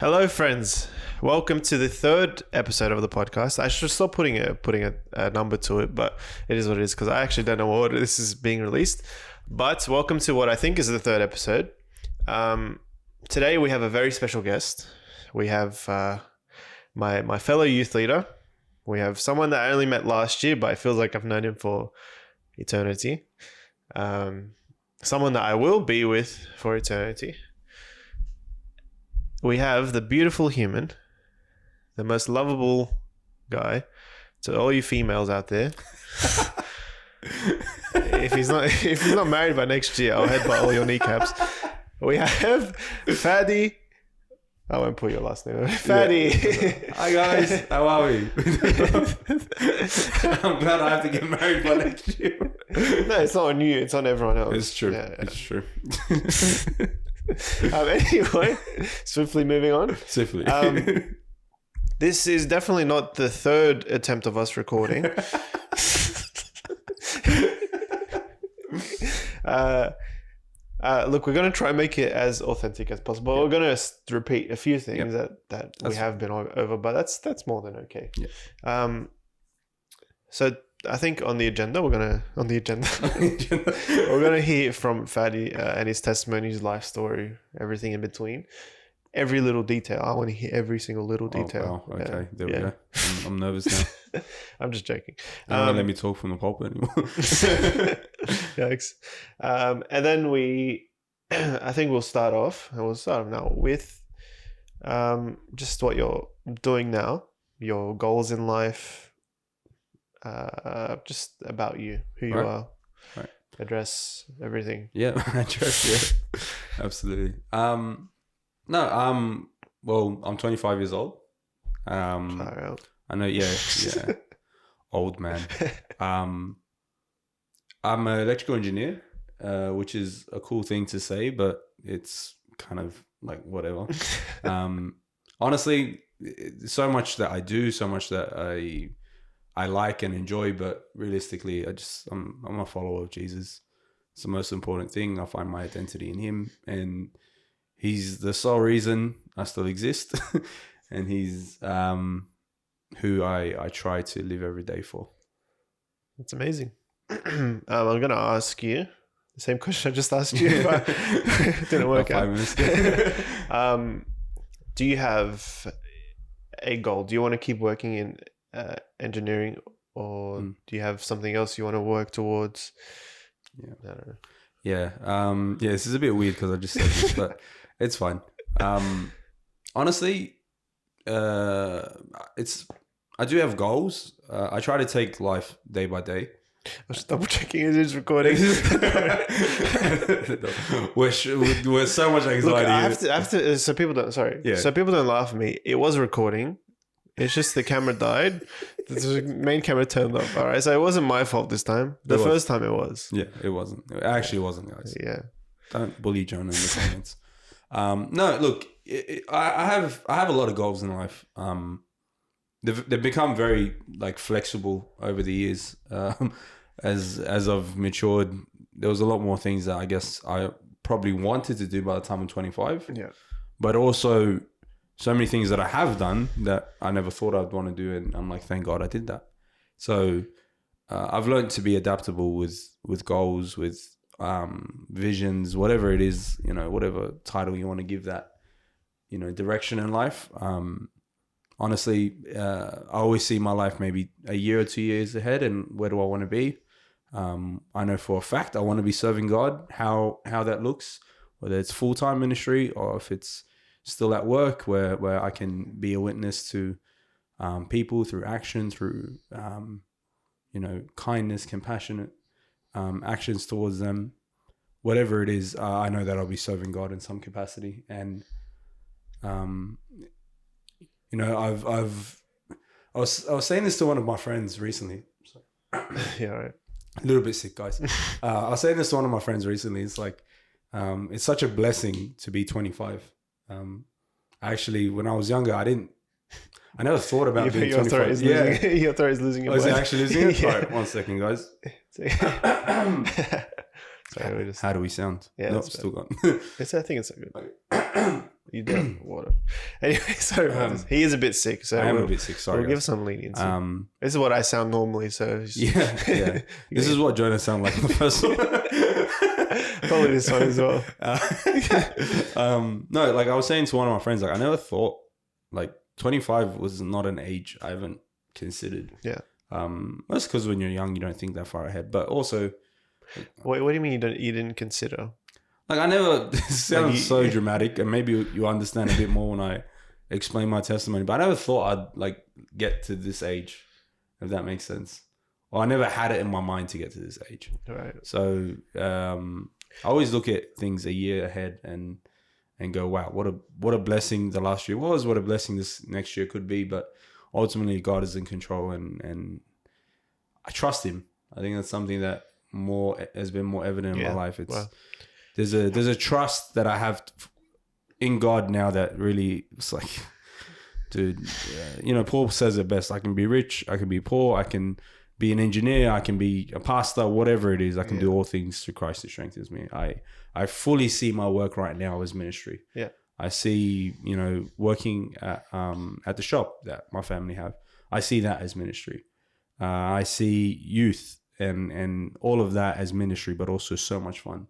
Hello, friends. Welcome to the third episode of the podcast. I should stop putting a number to it, but it is what it is because I actually don't know what order this is being released. But welcome to what I think is the third episode. Today we have a very special guest. We have my fellow youth leader. We have someone that I only met last year, but it feels like I've known him for eternity. Someone that I will be with for eternity. We have the beautiful human, the most lovable guy. To all you females out there, if he's not married by next year, I'll headbutt all your kneecaps. We have Fadi. I won't put your last name. Fadi. Yeah. Hi guys, how are we? I'm glad I have to get married by next year. No, it's not on you. It's on everyone else. It's true. Yeah. It's true. Anyway, swiftly moving on. Swiftly. This is definitely not the third attempt of us recording. Look, we're going to try and make it as authentic as possible. We're going to repeat a few things that we have been over, but that's more than okay. Yeah. So I think on the agenda, we're gonna hear from Fadi and his testimony, his life story, everything in between, every little detail. I want to hear every single little detail. Oh, wow. Okay, there we go. I'm nervous now. I'm just joking. You don't let me talk from the pulpit anymore. Yikes. And then I think we'll start off now with just what you're doing now, your goals in life. Just about you, who you are, address, everything. Yeah, address. Yeah, absolutely. I'm 25 years old. I know. Yeah. Old man. I'm an electrical engineer, which is a cool thing to say, but it's kind of like whatever. Honestly, so much that I do, so much that I like and enjoy, but realistically, I'm a follower of Jesus. It's the most important thing. I find my identity in him, and he's the sole reason I still exist. And he's who I try to live every day for. That's amazing. I'm going to ask you the same question I just asked you, but it didn't work out. 5 minutes. Do you have a goal? Do you want to keep working in engineering, or do you have something else you want to work towards? Yeah, I don't know. Yeah. This is a bit weird because I just said this, but it's fine. Honestly, I do have goals. I try to take life day by day. I was just double checking it is recording. We're so much anxiety. Look, I have to. So people don't. Sorry. Yeah. So people don't laugh at me. It was recording. It's just the camera died. The main camera turned off. All right. So it wasn't my fault this time. The first time it was. Yeah, it wasn't. It actually wasn't, guys. Yeah. Don't bully Jonah in the comments. No, look, I have a lot of goals in life. They've become very flexible over the years. As I've matured, there was a lot more things that I guess I probably wanted to do by the time I'm 25. Yeah. But also so many things that I have done that I never thought I'd want to do, and I'm like, thank God I did that. So I've learned to be adaptable with goals, with visions, whatever it is, whatever title you want to give that, direction in life. Honestly, I always see my life maybe a year or 2 years ahead, and where do I want to be? I know for a fact I want to be serving God. How that looks, whether it's full-time ministry or if it's still at work, where I can be a witness to people through action, through kindness, compassionate actions towards them. Whatever it is, I know that I'll be serving God in some capacity. And I was saying this to one of my friends recently. Yeah, right. A little bit sick, guys. I was saying this to one of my friends recently. It's like it's such a blessing to be 25. Actually, when I was younger, I never thought about being 25. Your throat is losing your voice. Is it actually losing it? Yeah. All right, 1 second, guys. Sorry, how do we sound? Yeah, no, still gone. I think it's so good. You do have water. Anyway, sorry about this. He is a bit sick, so I am a bit sick. Sorry, we'll give some leniency. This is what I sound normally, so yeah. This is what Jonah sounded like in the first one. Probably this one as well. No, like I was saying to one of my friends, like I never thought like 25 was not an age I haven't considered. Yeah. That's because when you're young, you don't think that far ahead. But also, what do you mean you didn't consider? Like I never. This sounds so dramatic, and maybe you understand a bit more when I explain my testimony. But I never thought I'd like get to this age, if that makes sense. Or I never had it in my mind to get to this age. Right. So I always look at things a year ahead and go, wow, what a blessing the last year was. What a blessing this next year could be. But ultimately, God is in control, and I trust Him. I think that's something that has been more evident in my life. There's a trust that I have in God now that really, it's like, dude, Paul says it best. I can be rich, I can be poor, I can be an engineer, I can be a pastor, whatever it is, I can do all things through Christ who strengthens me. I fully see my work right now as ministry. Yeah. I see, working at the shop that my family have. I see that as ministry. I see youth and all of that as ministry, but also so much fun.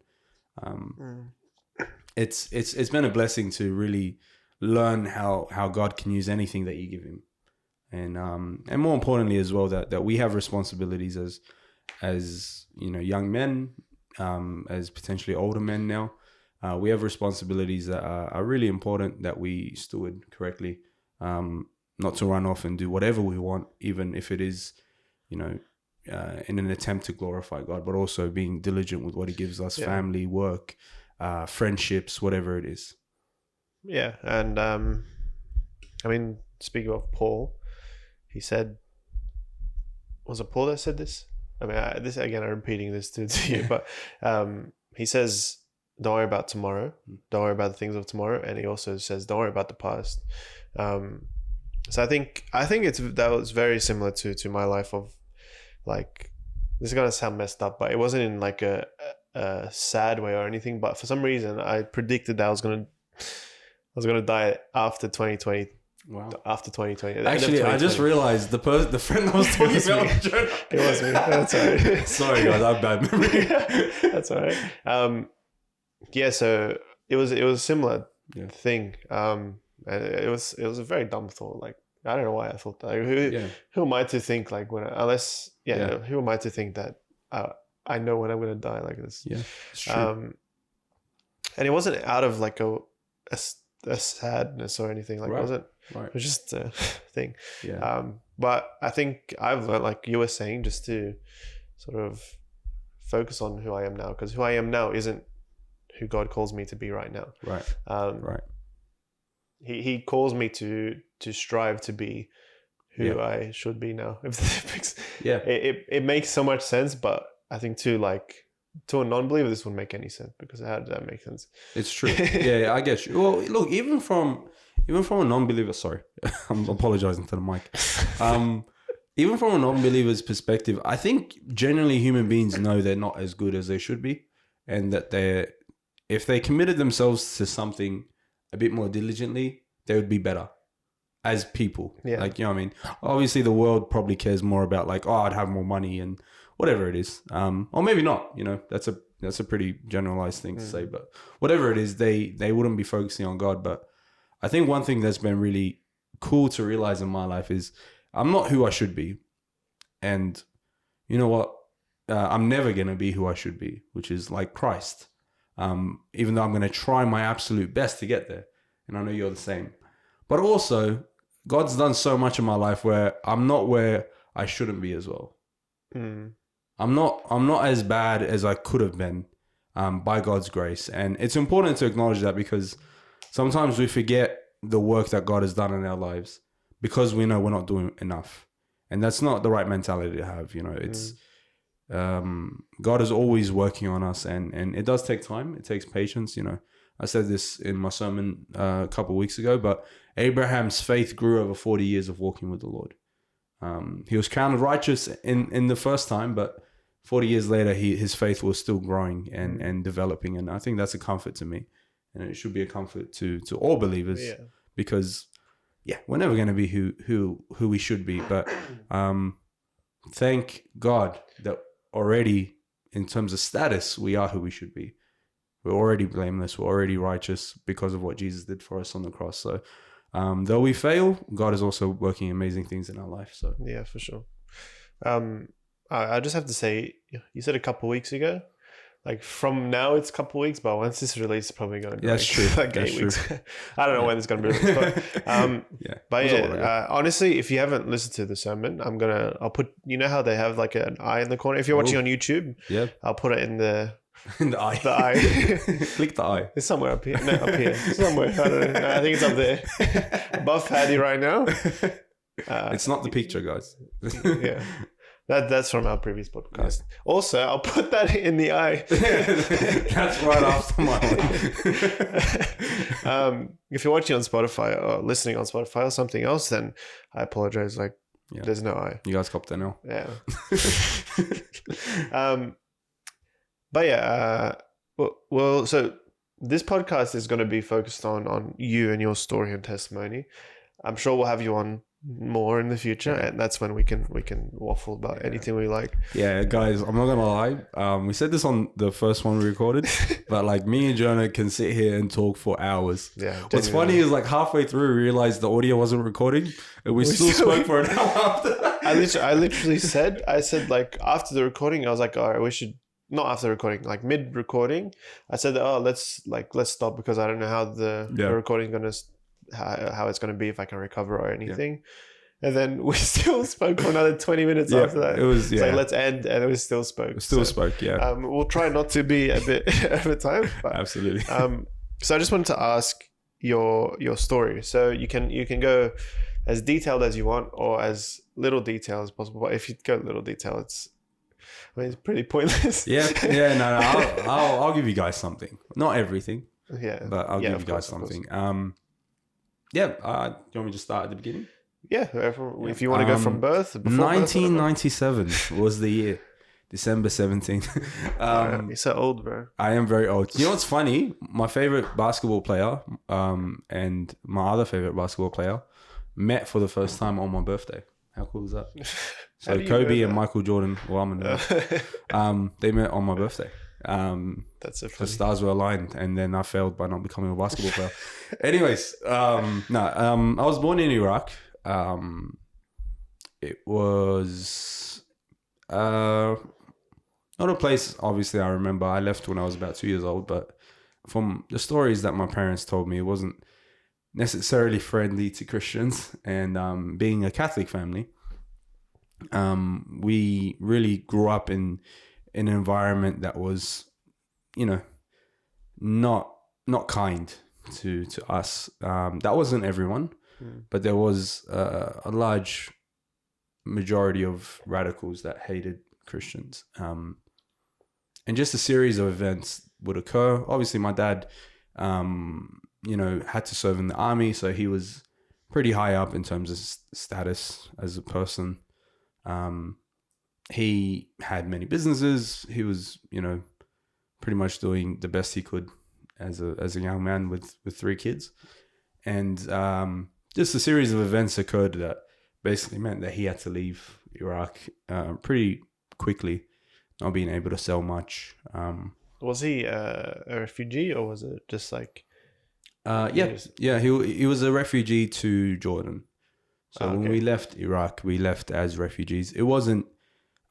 It's been a blessing to really learn how God can use anything that you give Him, and more importantly as well that we have responsibilities as young men, as potentially older men now. We have responsibilities that are really important that we steward correctly, not to run off and do whatever we want, even if it is, in an attempt to glorify God, but also being diligent with what He gives us, family, work, friendships, whatever it is. Yeah. And speaking of Paul, he said, was it Paul that said this? I mean, I'm repeating this to you, but he says, don't worry about tomorrow. Don't worry about the things of tomorrow. And he also says, don't worry about the past. So I think that was very similar to my life of, like, this is going to sound messed up, but it wasn't in like a sad way or anything. But for some reason, I predicted that I was going to die after 2020. Wow. After 2020. Actually, I just realized the friend I was talking about. It was me. That's all right. Sorry, guys, I have bad memory. That's all right. Yeah, so it was a similar thing. And it was a very dumb thought. Like, I don't know why I thought that. Like, who am I to think, like, who am I to think that I know when I'm going to die like this? Yeah, it's true. And it wasn't out of like a sadness or anything. Like, was it? Right. It was just a thing. Yeah. But I think I've learned, like you were saying, just to sort of focus on who I am now, because who I am now isn't who God calls me to be right now. Right. Right. He calls me to strive to be who I should be now. It makes so much sense, but I think to a non-believer this wouldn't make any sense, because how does that make sense? It's true. Yeah, I get you. Well, look, even from a non-believer, sorry, I'm apologizing to the mic. Even from a non-believer's perspective, I think generally human beings know they're not as good as they should be, and that if they committed themselves to something a bit more diligently, they would be better as people. Yeah. Like, you know what I mean? Obviously the world probably cares more about like, oh, I'd have more money and whatever it is. Or maybe not, that's a pretty generalized thing to say, but whatever it is, they wouldn't be focusing on God. But I think one thing that's been really cool to realize in my life is I'm not who I should be. And you know what? I'm never going to be who I should be, which is like Christ. Even though I'm going to try my absolute best to get there. And I know you're the same. But also, God's done so much in my life where I'm not where I shouldn't be as well. I'm not as bad as I could have been by God's grace. And it's important to acknowledge that, because sometimes we forget the work that God has done in our lives because we know we're not doing enough. And that's not the right mentality to have. It's God is always working on us, and it does take time. It takes patience. I said this in my sermon a couple of weeks ago, but Abraham's faith grew over 40 years of walking with the Lord. He was counted righteous in the first time, but 40 years later, his faith was still growing and developing. And I think that's a comfort to me. and it should be a comfort to all believers. Yeah. Because we're never going to be who we should be, but thank God that already in terms of status we are who we should be. We're already blameless, we're already righteous because of what Jesus did for us on the cross. So though we fail, God is also working amazing things in our life. So yeah, for sure. I just have to say, you said a couple weeks ago, like from now it's a couple weeks, but once this release, it's probably going to be that's true. like that's 8 weeks. true. I don't know when it's going to be released, but honestly, if you haven't listened to the sermon, I'll put, you know how they have like an eye in the corner. If you're watching on YouTube, I'll put it in the eye. The eye. Click the eye. It's somewhere up here. No, up here. Somewhere. I don't know. No, I think it's up there. Above Fadi right now. It's not the picture, guys. Yeah. That's from our previous podcast. Yeah. Also, I'll put that in the eye. That's right after my one. If you're watching on Spotify or listening on Spotify or something else, then I apologize. Like, there's no eye. You guys copped that now. Yeah. But yeah, well, so this podcast is going to be focused on you and your story and testimony. I'm sure we'll have you on more in the future, and that's when we can waffle about anything we like. Yeah, guys, I'm not gonna lie. We said this on the first one we recorded, but like me and Jonah can sit here and talk for hours. Yeah. What's funny is like halfway through we realized the audio wasn't recording, and we still spoke for an hour after that. I literally said like after the recording, I was like, all right, we should. Not after recording, like mid recording, I said, let's stop because I don't know how the recording how it's gonna be, if I can recover or anything. And then we still spoke for another 20 minutes after that. It was like, let's end, and we still spoke. We'll try not to be a bit over time. But, absolutely. So I just wanted to ask your story. So you can go as detailed as you want or as little detail as possible. But if you go little detail, it's pretty pointless. No, I'll give you guys something. Not everything. Yeah. But I'll give you guys something. Do you want me to start at the beginning? Yeah. If you want to go from birth. 1997 was the year. December 17th. You're so old, bro. I am very old. You know what's funny? My favorite basketball player and my other favorite basketball player met for the first time on my birthday. How cool is that? So Kobe and Michael Jordan, they met on my birthday. That's so funny. The stars were aligned, and then I failed by not becoming a basketball player. Anyways, I was born in Iraq. It was not a place, obviously, I remember. I left when I was about 2 years old, but from the stories that my parents told me, it wasn't necessarily friendly to Christians. And being a Catholic family, we really grew up in an environment that was, not kind to us. That wasn't everyone, but there was a large majority of radicals that hated Christians. And just a series of events would occur. Obviously, my dad, had to serve in the army, so he was pretty high up in terms of status as a person. He had many businesses. He was, pretty much doing the best he could as a young man with 3 kids. And just a series of events occurred that basically meant that he had to leave Iraq pretty quickly, not being able to sell much. Was he a refugee, or was it just like... He was a refugee to Jordan. So when we left Iraq, we left as refugees. It wasn't...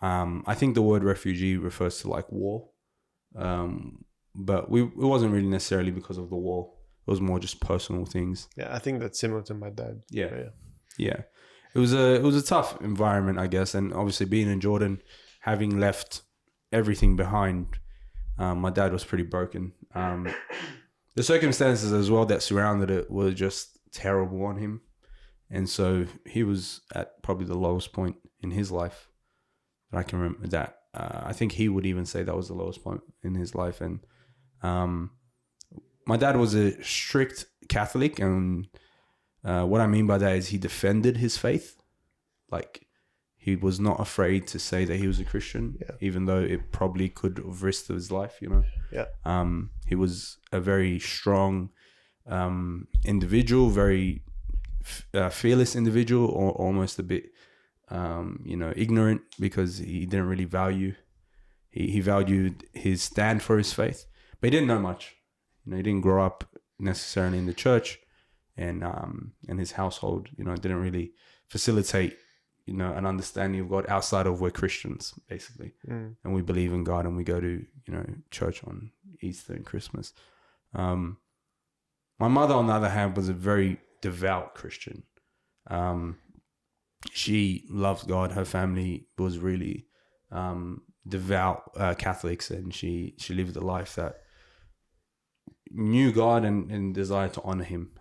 I think the word refugee refers to like war. But it wasn't really necessarily because of the war. It was more just personal things. Yeah, I think that's similar to my dad. Yeah. It was a tough environment, I guess, and obviously being in Jordan, having left everything behind, my dad was pretty broken. The circumstances as well that surrounded it were just terrible on him, and so he was at probably the lowest point in his life that I can remember. That I think he would even say that was the lowest point in his life, and my dad was a strict Catholic, and what I mean by that is he defended his faith. Like, he was not afraid to say that he was a Christian, even though it probably could have risked his life, you know. He was a very strong individual, very fearless individual, or almost a bit, ignorant, because he didn't really value. He valued his stand for his faith, but he didn't know much. You know, he didn't grow up necessarily in the church, and his household, didn't really facilitate, an understanding of God outside of we're Christians, basically, and we believe in God, and we go to church on Easter and Christmas. My mother, on the other hand, was a very devout Christian. She loved God. Her family was really devout Catholics, and she lived a life that knew God and desired to honor him.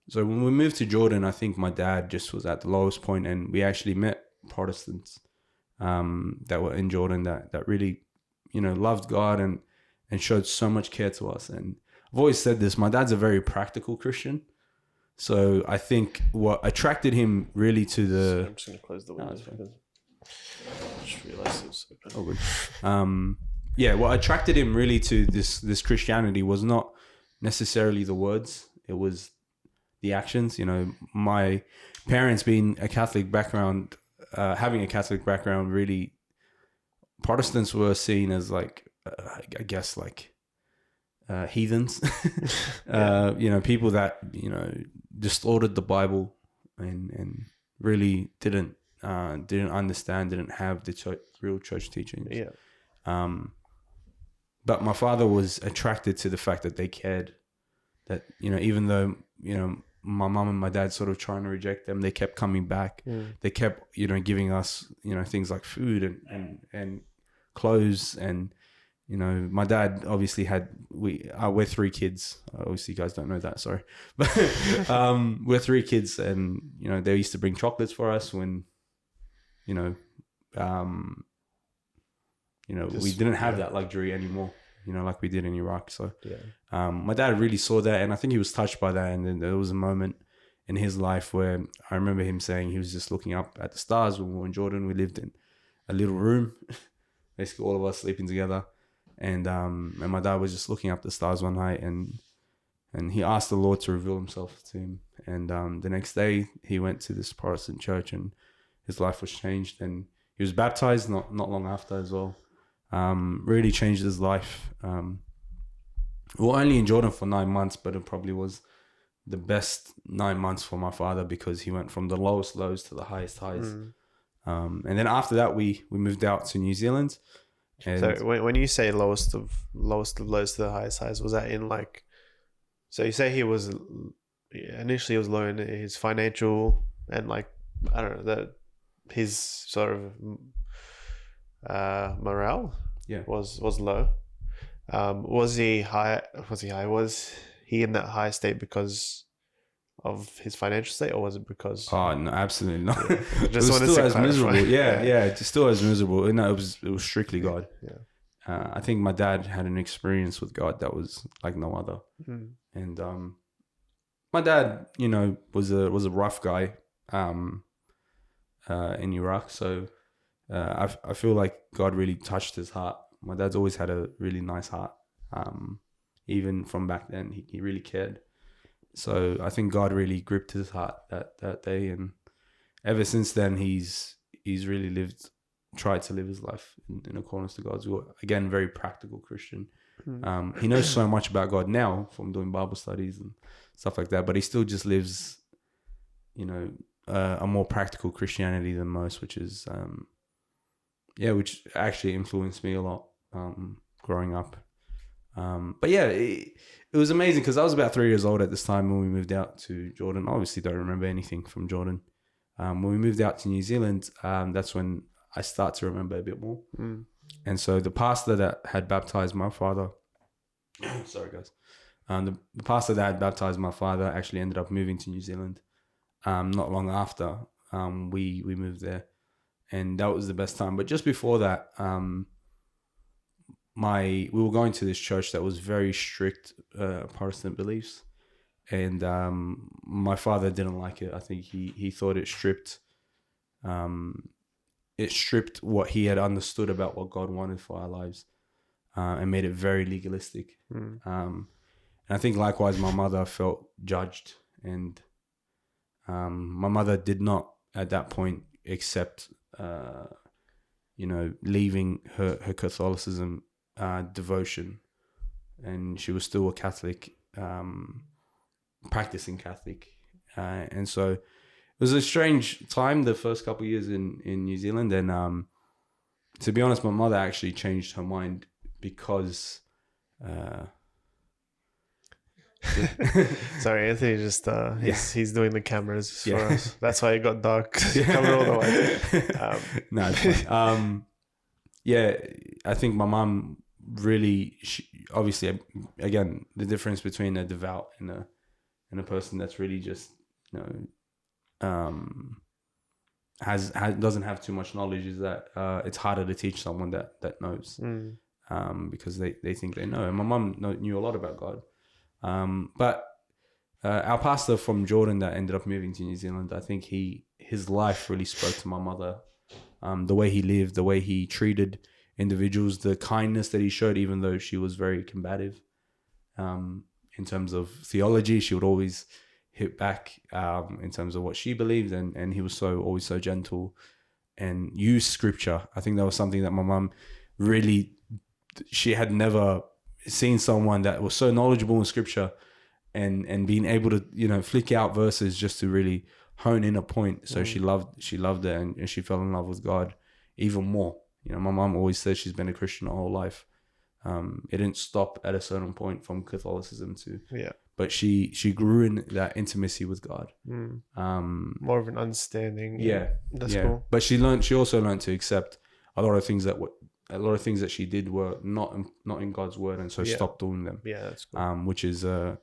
So when we moved to Jordan, I think my dad just was at the lowest point, and we actually met Protestants that were in Jordan that really, loved God and showed so much care to us. And I've always said this, my dad's a very practical Christian. So I think what attracted him really to the... I'm just going to close the window. I just realized it was open. Oh, good. What attracted him really to this Christianity was not necessarily the words. It was the actions. My parents being a Catholic background, having a Catholic background, really, Protestants were seen as heathens, people that, distorted the Bible and really didn't understand, didn't have the real church teachings. But my father was attracted to the fact that they cared, that, even though, my mom and my dad sort of trying to reject them, they kept coming back. They kept, giving us, things like food and clothes. And, my dad obviously we're three kids. Obviously you guys don't know that, sorry. But we're three kids, and, they used to bring chocolates for us when, we didn't have that luxury anymore, like we did in Iraq. So my dad really saw that, and I think he was touched by that. And then there was a moment in his life where I remember him saying he was just looking up at the stars when we were in Jordan. We lived in a little room, basically all of us sleeping together. And my dad was just looking up the stars one night, and he asked the Lord to reveal himself to him. And the next day he went to this Protestant church, and his life was changed, and he was baptized not long after as well. Really changed his life. Only in Jordan for 9 months, but it probably was the best 9 months for my father, because he went from the lowest lows to the highest highs. And then after that, we moved out to New Zealand. And so when you say lowest of lows to the highest highs, was that in so you say he was initially low in his financial and his sort of morale was low. Was he high? Was he in that high state because of his financial state, or was it because... Oh, no, absolutely not. Yeah. It was still as miserable. Just still as miserable. No, it was strictly God. I think my dad had an experience with God that was like no other. And my dad, was a rough guy in Iraq. So I feel like God really touched his heart. My dad's always had a really nice heart. Even from back then, he really cared. So I think God really gripped his heart that day, and ever since then he's really tried to live his life in accordance to God's will. Again, very practical Christian. He knows so much about God now from doing Bible studies and stuff like that, but he still just lives, a more practical Christianity than most, which is which actually influenced me a lot growing up. But yeah, it was amazing, because I was about 3 years old at this time when we moved out to Jordan. I obviously don't remember anything from Jordan. When we moved out to New Zealand, that's when I start to remember a bit more. And so the pastor that had baptized my father, sorry guys, the pastor that had baptized my father actually ended up moving to New Zealand not long after we moved there. And that was the best time. But just before that, we were going to this church that was very strict Protestant beliefs, and my father didn't like it. I think he thought it stripped it stripped what he had understood about what God wanted for our lives, and made it very legalistic. And I think likewise, my mother felt judged, and my mother did not at that point accept, leaving her Catholicism devotion, and she was still a Catholic, practicing Catholic, and so it was a strange time the first couple of years in New Zealand. And to be honest, my mother actually changed her mind because Sorry, Anthony just he's doing the cameras for us. That's why it got dark. Cover all the lights. No, it's fine. I think my mom really, obviously, again, the difference between a devout and a person that's really just, doesn't have too much knowledge is that it's harder to teach someone that knows, because they think they know. And my mom knew a lot about God. But our pastor from Jordan that ended up moving to New Zealand, I think his life really spoke to my mother. The way he lived, the way he treated individuals, the kindness that he showed, even though she was very combative. In terms of theology, she would always hit back in terms of what she believed, and he was always so gentle and used scripture. I think that was something that my mum really, she had never seen someone that was so knowledgeable in scripture and being able to, flick out verses just to really hone in a point. So she loved it, and she fell in love with God even more. My mom always says she's been a Christian her whole life. It didn't stop at a certain point from Catholicism but she grew in that intimacy with God. More of an understanding. That's cool. But she also learned to accept a lot of things that she did were not in God's word, and so stopped doing them. Yeah, that's cool. Which is a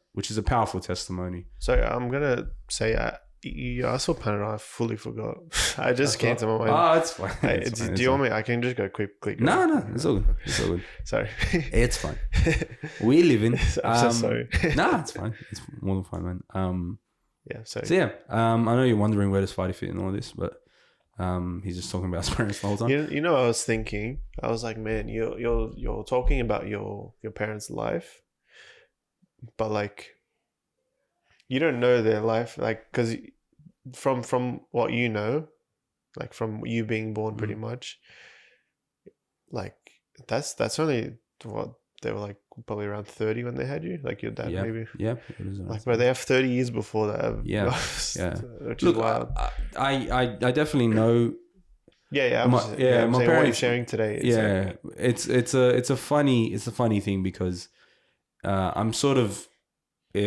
powerful testimony. So I'm gonna say you asked for Panadol. I fully forgot. I just came to my mind. Oh, it's fine. Do you want me? I can just go quickly. No, it's all good. It's all good. Sorry. It's fine. We live in. I'm so sorry. Nah, it's fine. It's more than fine, man. Yeah. Sorry. So I know you're wondering where does Fadi fit in all this, but he's just talking about his parents the whole time. You know, I was thinking. I was like, man, you're talking about your parents' life, but like, you don't know their life, like, because from what you know, like from you being born, pretty much, like that's only what they were like, probably around 30 when they had you, like your dad, maybe. Yeah. Like, but they have 30 years before that. Yeah. Which is wild. I definitely know. Yeah. My parents, what you're sharing today. It's a funny thing because I'm sort of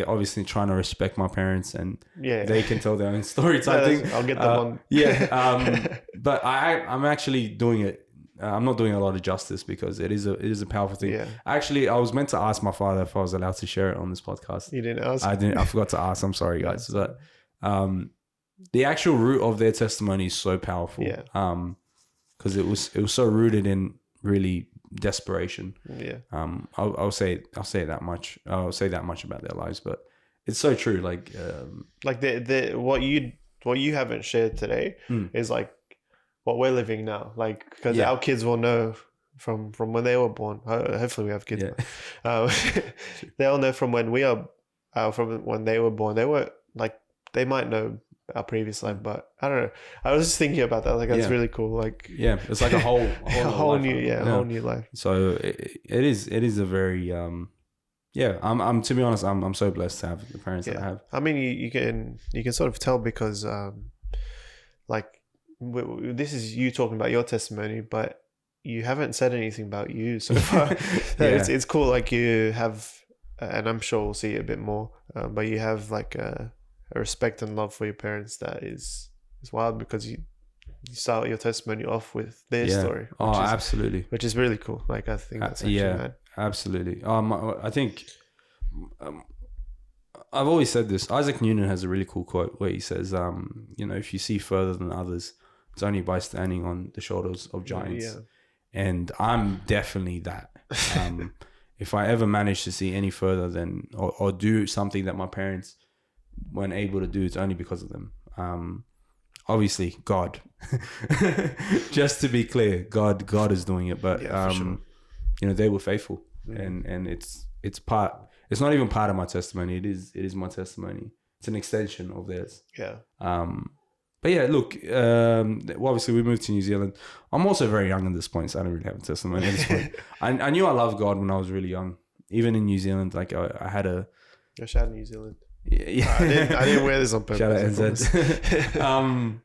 obviously trying to respect my parents, and they can tell their own story type thing. I'll get them on. But I'm actually doing it. I'm not doing a lot of justice because it is a powerful thing. Yeah. Actually, I was meant to ask my father if I was allowed to share it on this podcast. You didn't ask? I forgot to ask. I'm sorry, guys. But the actual root of their testimony is so powerful. Yeah. Because it was so rooted in really desperation. Yeah. I'll say that much. I'll say that much about their lives, but it's so true. Like the what you haven't shared today is like what we're living now. Like, because our kids will know from when they were born. Hopefully we have kids. Yeah. They'll know from when we are, from when they were born. They were like, they might know our previous life, but I don't know. I was just thinking about that. Like, that's really cool. Like, it's like a whole new life. So it is a very I'm to be honest, I'm so blessed to have the parents that I have. I mean, you can sort of tell because like this is you talking about your testimony, but you haven't said anything about you so far. It's cool. Like, you have, and I'm sure we'll see it a bit more, but you have like a respect and love for your parents that is wild, because you start your testimony off with their story. Absolutely. Which is really cool. Like, I think that's actually mad. Absolutely. I think I've always said this. Isaac Newton has a really cool quote where he says, if you see further than others, it's only by standing on the shoulders of giants. Yeah. And I'm definitely that. If I ever manage to see any further than or do something that my parents weren't able to do, it's only because of them. obviously God. Just to be clear, God is doing it. But for sure. you know, they were faithful, and it's part. It's not even part of my testimony. It is my testimony. It's an extension of theirs. Yeah. But yeah, look. Obviously, we moved to New Zealand. I'm also very young at this point, so I don't really have a testimony at this point. I knew I loved God when I was really young. Even in New Zealand, like I had a. Shout out New Zealand. Yeah. I didn't wear this on purpose. Shout out NZ.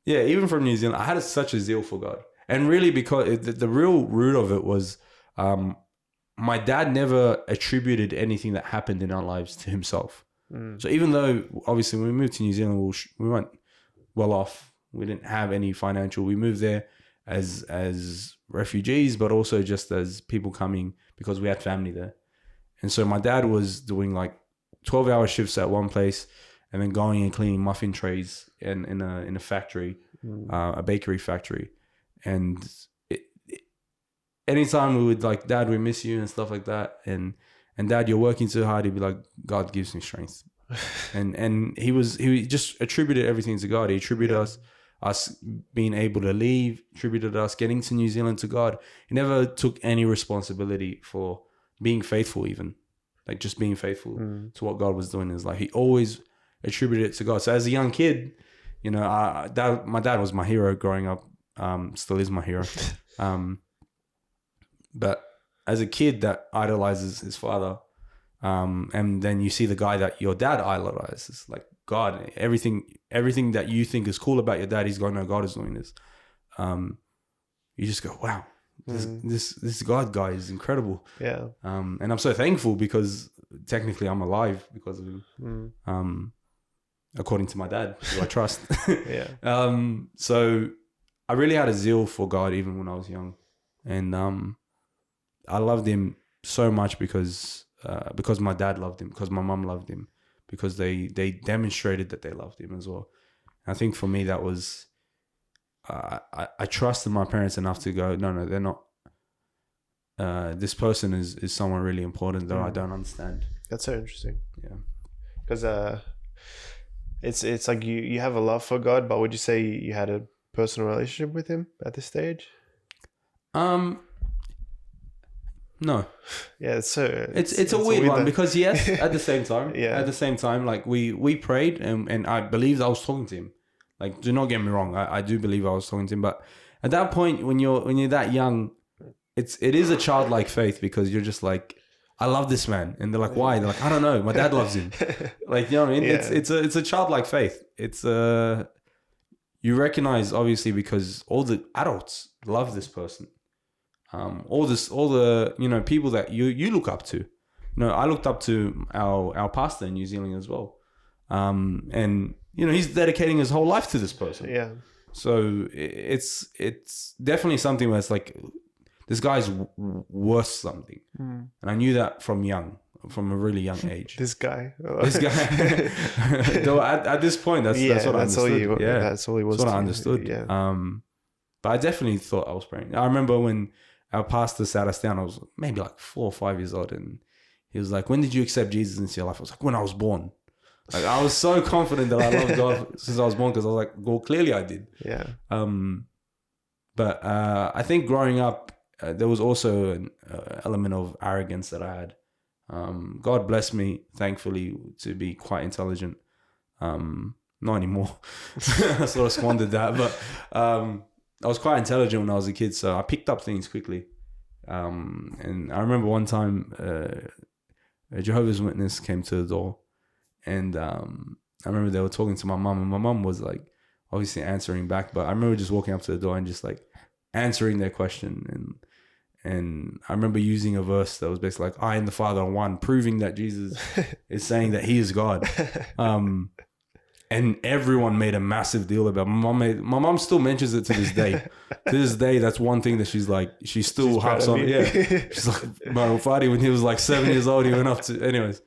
Yeah, even from New Zealand, I had such a zeal for God. And really, because the real root of it was my dad never attributed anything that happened in our lives to himself. So even though, obviously, when we moved to New Zealand, we weren't well off. We didn't have any financial. We moved there as refugees, but also just as people coming because we had family there. And so my dad was doing like 12-hour shifts at one place and then going and cleaning muffin trays in a factory, a bakery factory. And anytime we would like, Dad, we miss you and stuff like that. And Dad, you're working too hard. He'd be like, God gives me strength. and he just attributed everything to God. He attributed us being able to leave, attributed us getting to New Zealand to God. He never took any responsibility for being faithful, even like just being faithful to what God was doing. Is like he always attributed it to God. So as a young kid, you know, my dad was my hero growing up. Still is my hero. But as a kid that idolizes his father, and then you see the guy that your dad idolizes, like God, everything that you think is cool about your dad, he's going, no, God is doing this. You just go, wow, this God guy is incredible. Yeah. And I'm so thankful because technically I'm alive because of him. According to my dad, who I trust. Yeah. So I really had a zeal for God even when I was young, and I loved him so much because my dad loved him, because my mum loved him, because they demonstrated that they loved him as well. And I think for me that was I trusted my parents enough to go, no, they're not. This person is someone really important that I don't understand. That's so interesting. Yeah, because it's like you have a love for God, but would you say you had a personal relationship with him at this stage? No. Yeah, it's a weird one because yes, at the same time, like we prayed and I believed I was talking to him. Like, do not get me wrong, I do believe I was talking to him, but at that point when you're that young, it is a childlike faith because you're just like, I love this man, and they're like, why? They're like, I don't know, my dad loves him. Like, you know what I mean? Yeah. It's a childlike faith. It's you recognize obviously because all the adults love this person. All the you know, people that you look up to. You know, I looked up to our pastor in New Zealand as well. And you know, he's dedicating his whole life to this person. Yeah. So it's definitely something where it's like, this guy's worth something. And I knew that from a really young age. This guy. Though at this point, that's what I understood. That's all he was. That's what I understood. Yeah. But I definitely thought I was praying. I remember when our pastor sat us down, I was maybe like 4 or 5 years old, and he was like, when did you accept Jesus into your life? I was like, when I was born. Like, I was so confident that I loved God since I was born, because I was like, well, clearly I did. Yeah. But I think growing up, there was also an element of arrogance that I had. God blessed me, thankfully, to be quite intelligent. Not anymore. I sort of squandered that, but I was quite intelligent when I was a kid, so I picked up things quickly. And I remember one time a Jehovah's Witness came to the door, and I remember they were talking to my mum, and my mum was like obviously answering back, but I remember just walking up to the door and just like answering their question, and I remember using a verse that was basically like, I and the Father are one, proving that Jesus is saying that he is God. And everyone made a massive deal about it. My mom still mentions it to this day. To this day, that's one thing that she's like, she still harps on. Yeah. She's like, bro, Fadi, when he was like 7 years old, he went up to, anyways.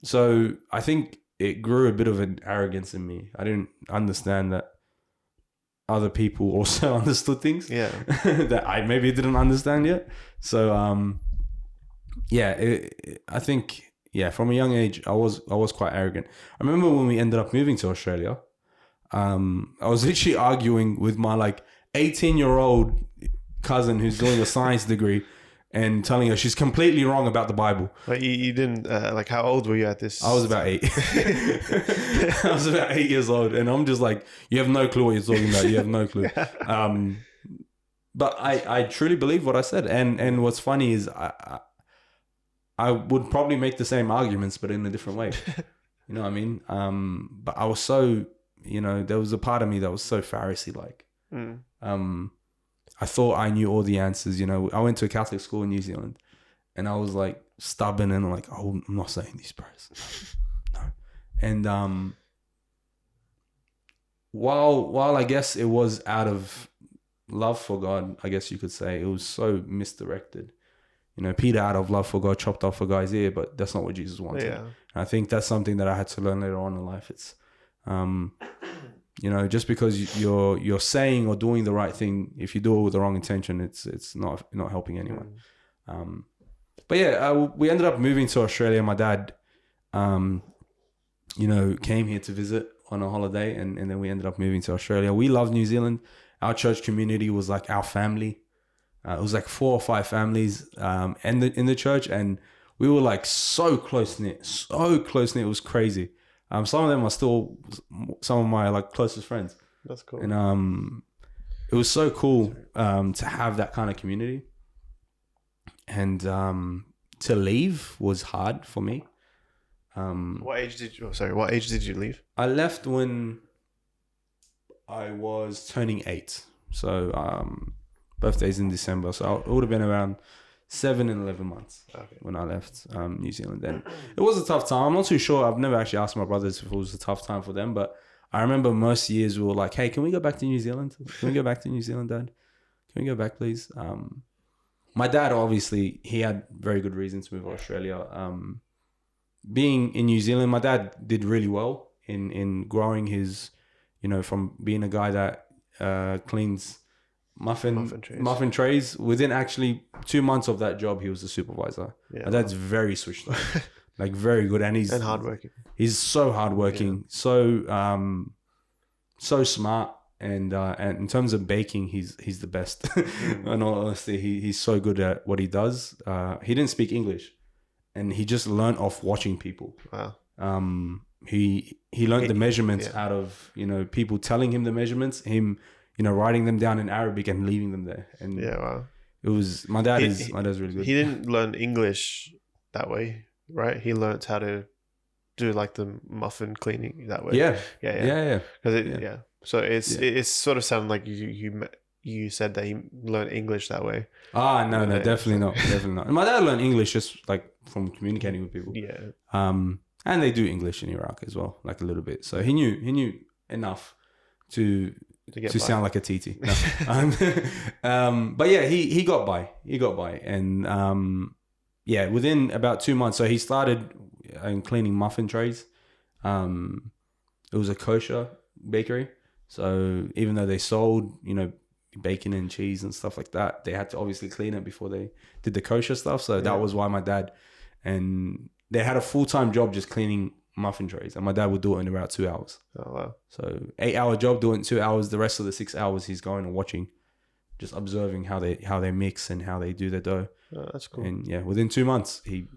So I think it grew a bit of an arrogance in me. I didn't understand that other people also understood things that I maybe didn't understand yet. So, I think, from a young age, I was quite arrogant. I remember when we ended up moving to Australia, I was literally arguing with my like 18-year-old cousin who's doing a science degree and telling her she's completely wrong about the Bible. But you didn't like. How old were you at this? I was about 8. I was about 8 years old, and I'm just like, you have no clue what you're talking about. You have no clue. But I truly believe what I said, and what's funny is I would probably make the same arguments, but in a different way. You know what I mean? But I was so, there was a part of me that was so Pharisee-like. I thought I knew all the answers. I went to a Catholic school in New Zealand, and I was like stubborn and like, oh, I'm not saying these prayers. No. And while I guess it was out of love for God, I guess you could say, it was so misdirected. Peter, out of love for God, chopped off a guy's ear, but that's not what Jesus wanted. Yeah. And I think that's something that I had to learn later on in life. It's, just because you're saying or doing the right thing, if you do it with the wrong intention, it's not helping anyone. But yeah, we ended up moving to Australia. My dad, came here to visit on a holiday, and then we ended up moving to Australia. We love New Zealand. Our church community was like our family. It was like 4 or 5 families in the church, and we were like so close knit. It was crazy. Some of them are still some of my like closest friends. That's cool. And it was so cool to have that kind of community. And to leave was hard for me. What age did you leave? I left when I was turning 8. So birthday's in December. So it would have been around 7 and 11 months when I left New Zealand. And it was a tough time. I'm not too sure. I've never actually asked my brothers if it was a tough time for them. But I remember most years we were like, hey, can we go back to New Zealand? Can we go back to New Zealand, Dad? Can we go back, please? My dad, obviously, he had very good reasons to move to Australia. Being in New Zealand, my dad did really well in growing his, from being a guy that cleans muffin trays. Within actually 2 months of that job, he was a supervisor. Yeah, my dad's very switched on, like very good, and he's hardworking. He's so hardworking, so smart, and in terms of baking, he's the best. In all honesty, he's so good at what he does. He didn't speak English, and he just learned off watching people. Wow. He learned the measurements out of people telling him the measurements, him writing them down in Arabic and leaving them there. And wow. It was my dad's really good. He didn't learn English that way, right? He learned how to do like the muffin cleaning that way. Yeah. So it's sort of sounded like you said that he learned English that way. No, definitely not. And my dad learned English just like from communicating with people. Yeah. And they do English in Iraq as well, like a little bit. So he knew enough to sound like a TT. No. But yeah, he got by. And within about 2 months, so he started cleaning muffin trays. It was a kosher bakery. So even though they sold, bacon and cheese and stuff like that, they had to obviously clean it before they did the kosher stuff. So that was why my dad, and they had a full-time job just cleaning muffin trays, and my dad would do it in about 2 hours. Oh wow. So 8-hour job, doing 2 hours. The rest of the 6 hours he's going and watching, just observing how they mix and how they do their dough. Oh, that's cool. And within 2 months he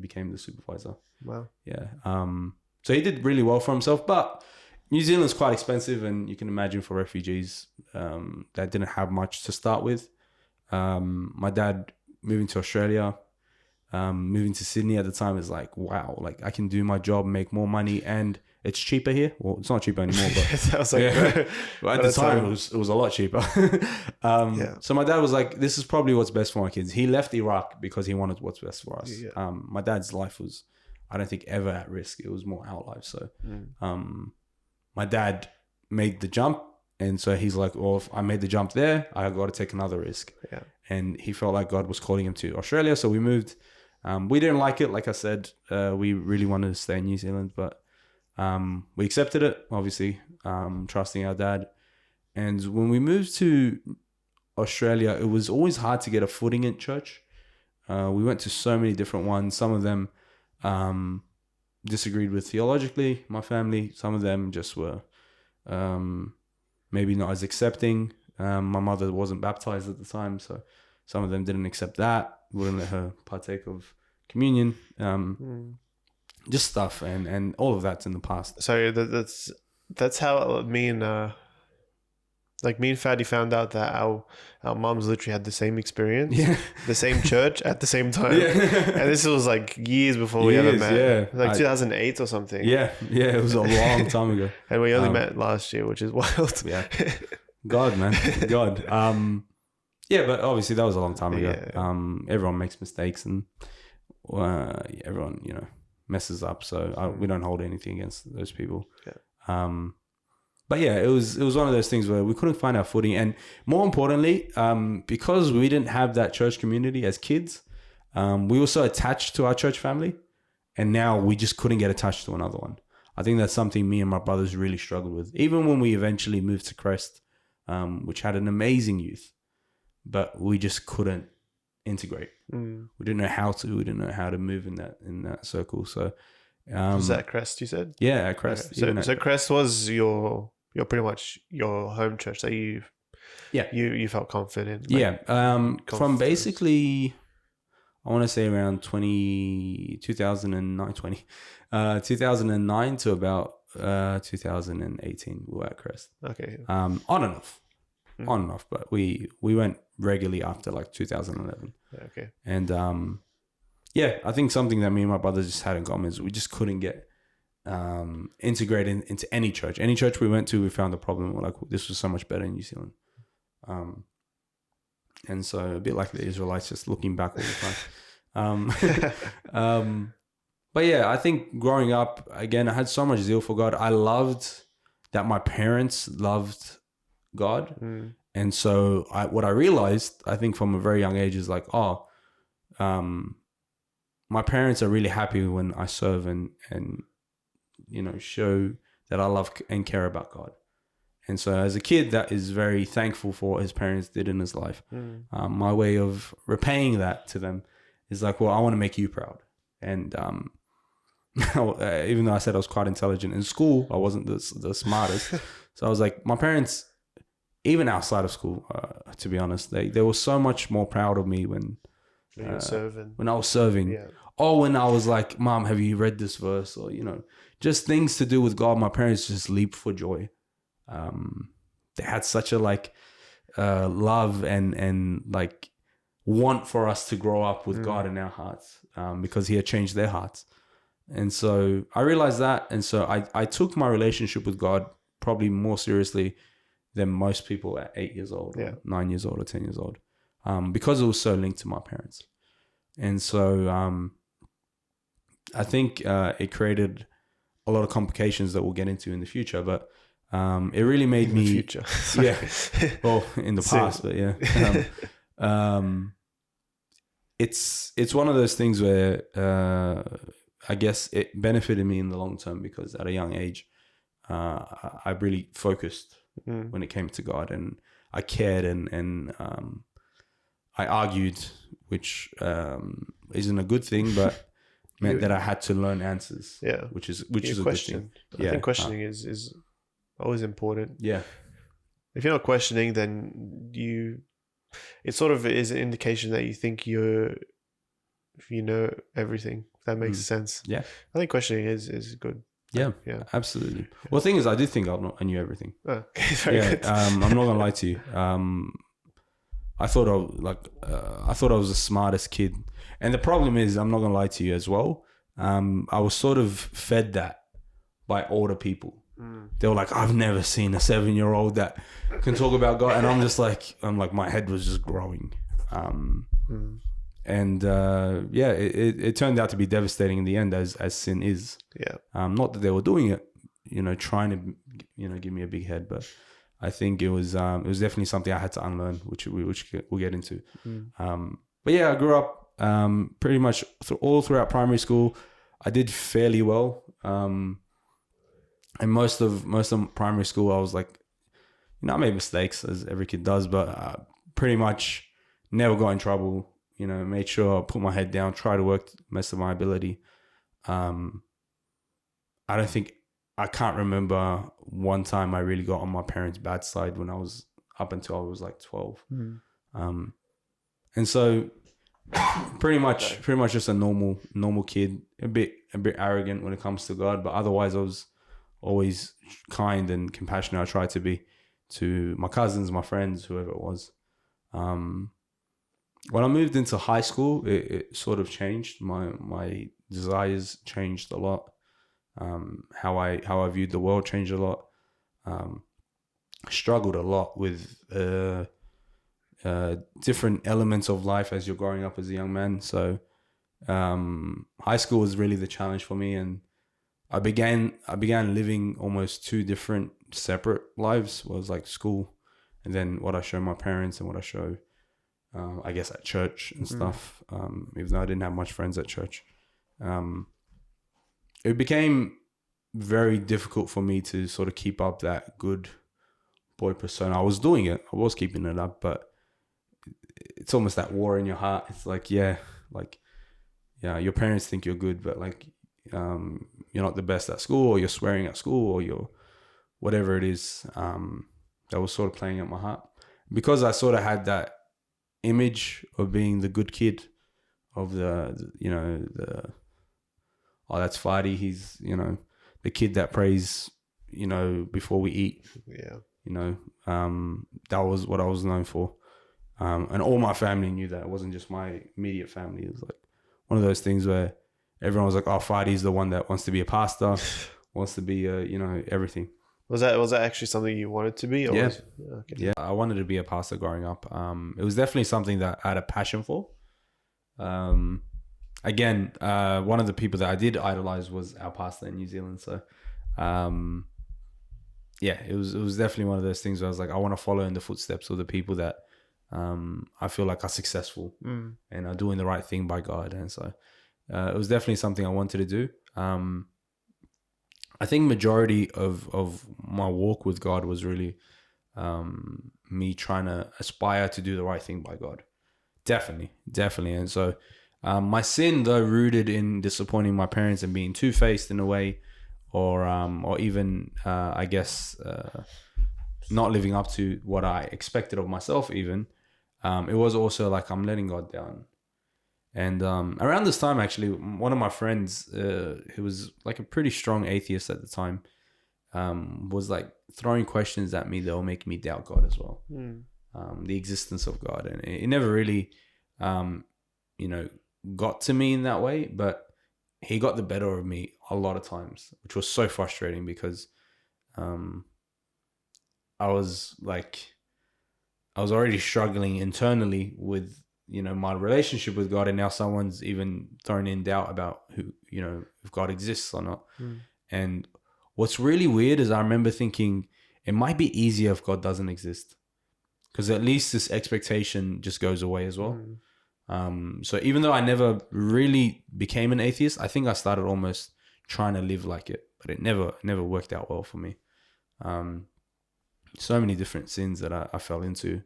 became the supervisor. Wow. Yeah. So he did really well for himself, but New Zealand's quite expensive, and you can imagine for refugees that didn't have much to start with. My dad moving to Australia, moving to Sydney at the time is like, wow, like I can do my job, make more money, and it's cheaper here. Well, it's not cheaper anymore, but but at the time it was a lot cheaper. So my dad was like, this is probably what's best for my kids. He left Iraq because he wanted what's best for us. Yeah. My dad's life was, I don't think, ever at risk. It was more our life. So my dad made the jump, and so he's like, well, if I made the jump there, I got to take another risk. Yeah. And he felt like God was calling him to Australia, so we moved. We didn't like it, like I said. We really wanted to stay in New Zealand, but we accepted it, obviously, trusting our dad. And when we moved to Australia, it was always hard to get a footing in church. We went to so many different ones. Some of them disagreed with theologically, my family. Some of them just were maybe not as accepting. My mother wasn't baptized at the time, so some of them didn't accept that. Wouldn't let her partake of communion. Just stuff, and all of that's in the past. So that's how me and Fadi found out that our moms literally had the same experience, the same church at the same time, and this was like years before we ever met, like 2008 or something. It was a long time ago, and we only met last year, which is wild. God, man, God. But obviously that was a long time ago. Everyone makes mistakes, and everyone messes up. So we don't hold anything against those people. But yeah, it was one of those things where we couldn't find our footing, and more importantly, because we didn't have that church community as kids, we were so attached to our church family, and now we just couldn't get attached to another one. I think that's something me and my brothers really struggled with, even when we eventually moved to Crest, which had an amazing youth, but we just couldn't integrate. We didn't know how to. We didn't know how to move in that circle. So was that Crest? You said at Crest. Okay. So Crest was your pretty much your home church that you felt confident in. From basically, I want to say around 2009 to about 2018 we were at Crest. Okay. On and off, but we went regularly after like 2011. Okay. And I think something that me and my brother just had in common is we just couldn't get integrated into any church. Any church we went to, we found a problem. We're like, this was so much better in New Zealand. And so a bit like the Israelites, just looking back all the time. But yeah, I think growing up, again, I had so much zeal for God. I loved that my parents loved God. And so what I realized, I think from a very young age, is like, my parents are really happy when I serve and show that I love and care about God. And so as a kid, that is very thankful for what his parents did in his life. My way of repaying that to them is like, well, I want to make you proud. And even though I said I was quite intelligent in school, I wasn't the smartest. So I was like, my parents, even outside of school, to be honest, they were so much more proud of me when I was serving. Or when I was like, Mom, have you read this verse? Or, just things to do with God. My parents just leaped for joy. They had such a love and like want for us to grow up with God in our hearts, because he had changed their hearts. And so I realized that. And so I took my relationship with God probably more seriously than most people at 8 years old, or 9 years old, or 10 years old, because it was so linked to my parents. And so I think it created a lot of complications that we'll get into in the future, but it really made me... future. Well, in the past, but it's one of those things where I guess it benefited me in the long term, because at a young age, I really focused when it came to God, and I cared, and I argued, which isn't a good thing, but meant that I had to learn answers. Which is a good thing. I think questioning is always important. Yeah. If you're not questioning, then it sort of is an indication that you think you know everything. If that makes sense. Yeah. I think questioning is good. Yeah, absolutely. Well, the thing is, I did think I knew everything. Oh, okay, very good. I'm not gonna lie to you. I thought I was the smartest kid, and the problem is, I'm not gonna lie to you as well. I was sort of fed that by older people. They were like, I've never seen a 7-year-old that can talk about God, and I'm like, my head was just growing. And it turned out to be devastating in the end, as sin is. Not that they were doing it, trying to, give me a big head, but I think it was definitely something I had to unlearn, which we'll get into. But yeah, I grew up pretty much all throughout primary school. I did fairly well, and most of primary school, I was like, I made mistakes, as every kid does, but pretty much never got in trouble. Made sure I put my head down, try to work the best of my ability. I can't remember one time I really got on my parents' bad side when I was up until I was like 12. And so pretty much just a normal kid, a bit arrogant when it comes to God, but otherwise I was always kind and compassionate. I tried to be to my cousins, my friends, whoever it was. When I moved into high school, it sort of changed. My desires changed a lot. How I viewed the world changed a lot. I struggled a lot with different elements of life as you're growing up as a young man. So high school was really the challenge for me, and I began living almost two different separate lives. It was like school, and then what I show my parents and what I show, I guess, at church and stuff. Even though I didn't have much friends at church, it became very difficult for me to sort of keep up that good boy persona. I was doing it. I was keeping it up, but it's almost that war in your heart. It's like, yeah, your parents think you're good, but like, you're not the best at school, or you're swearing at school, or you're whatever it is. That was sort of playing at my heart, because I sort of had that image of being the good kid, of oh, that's Fadi. He's, the kid that prays, before we eat. Yeah. That was what I was known for. And all my family knew that. It wasn't just my immediate family. It was like one of those things where everyone was like, oh, Fadi's the one that wants to be a pastor, wants to be, everything. Was that actually something you wanted to be? Or Yeah. Okay. Yeah, I wanted to be a pastor growing up. It was definitely something that I had a passion for. Again, one of the people that I did idolize was our pastor in New Zealand. So, yeah, it was definitely one of those things where I was like, I want to follow in the footsteps of the people that I feel like are successful and are doing the right thing by God. And so it was definitely something I wanted to do. I think majority of my walk with God was really me trying to aspire to do the right thing by God. Definitely. And so my sin, though rooted in disappointing my parents and being two-faced in a way, or even I guess not living up to what I expected of myself even, it was also like I'm letting God down. And around this time, actually, one of my friends, who was like a pretty strong atheist at the time, was like throwing questions at me that were making me doubt God as well. The existence of God. And it never really, got to me in that way, but he got the better of me a lot of times, which was so frustrating because I was already struggling internally with, my relationship with God, and now someone's even thrown in doubt about who, if God exists or not. And what's really weird is I remember thinking it might be easier if God doesn't exist, because at least this expectation just goes away as well. So even though I never really became an atheist, I think I started almost trying to live like it, but it never worked out well for me. So many different sins that I fell into.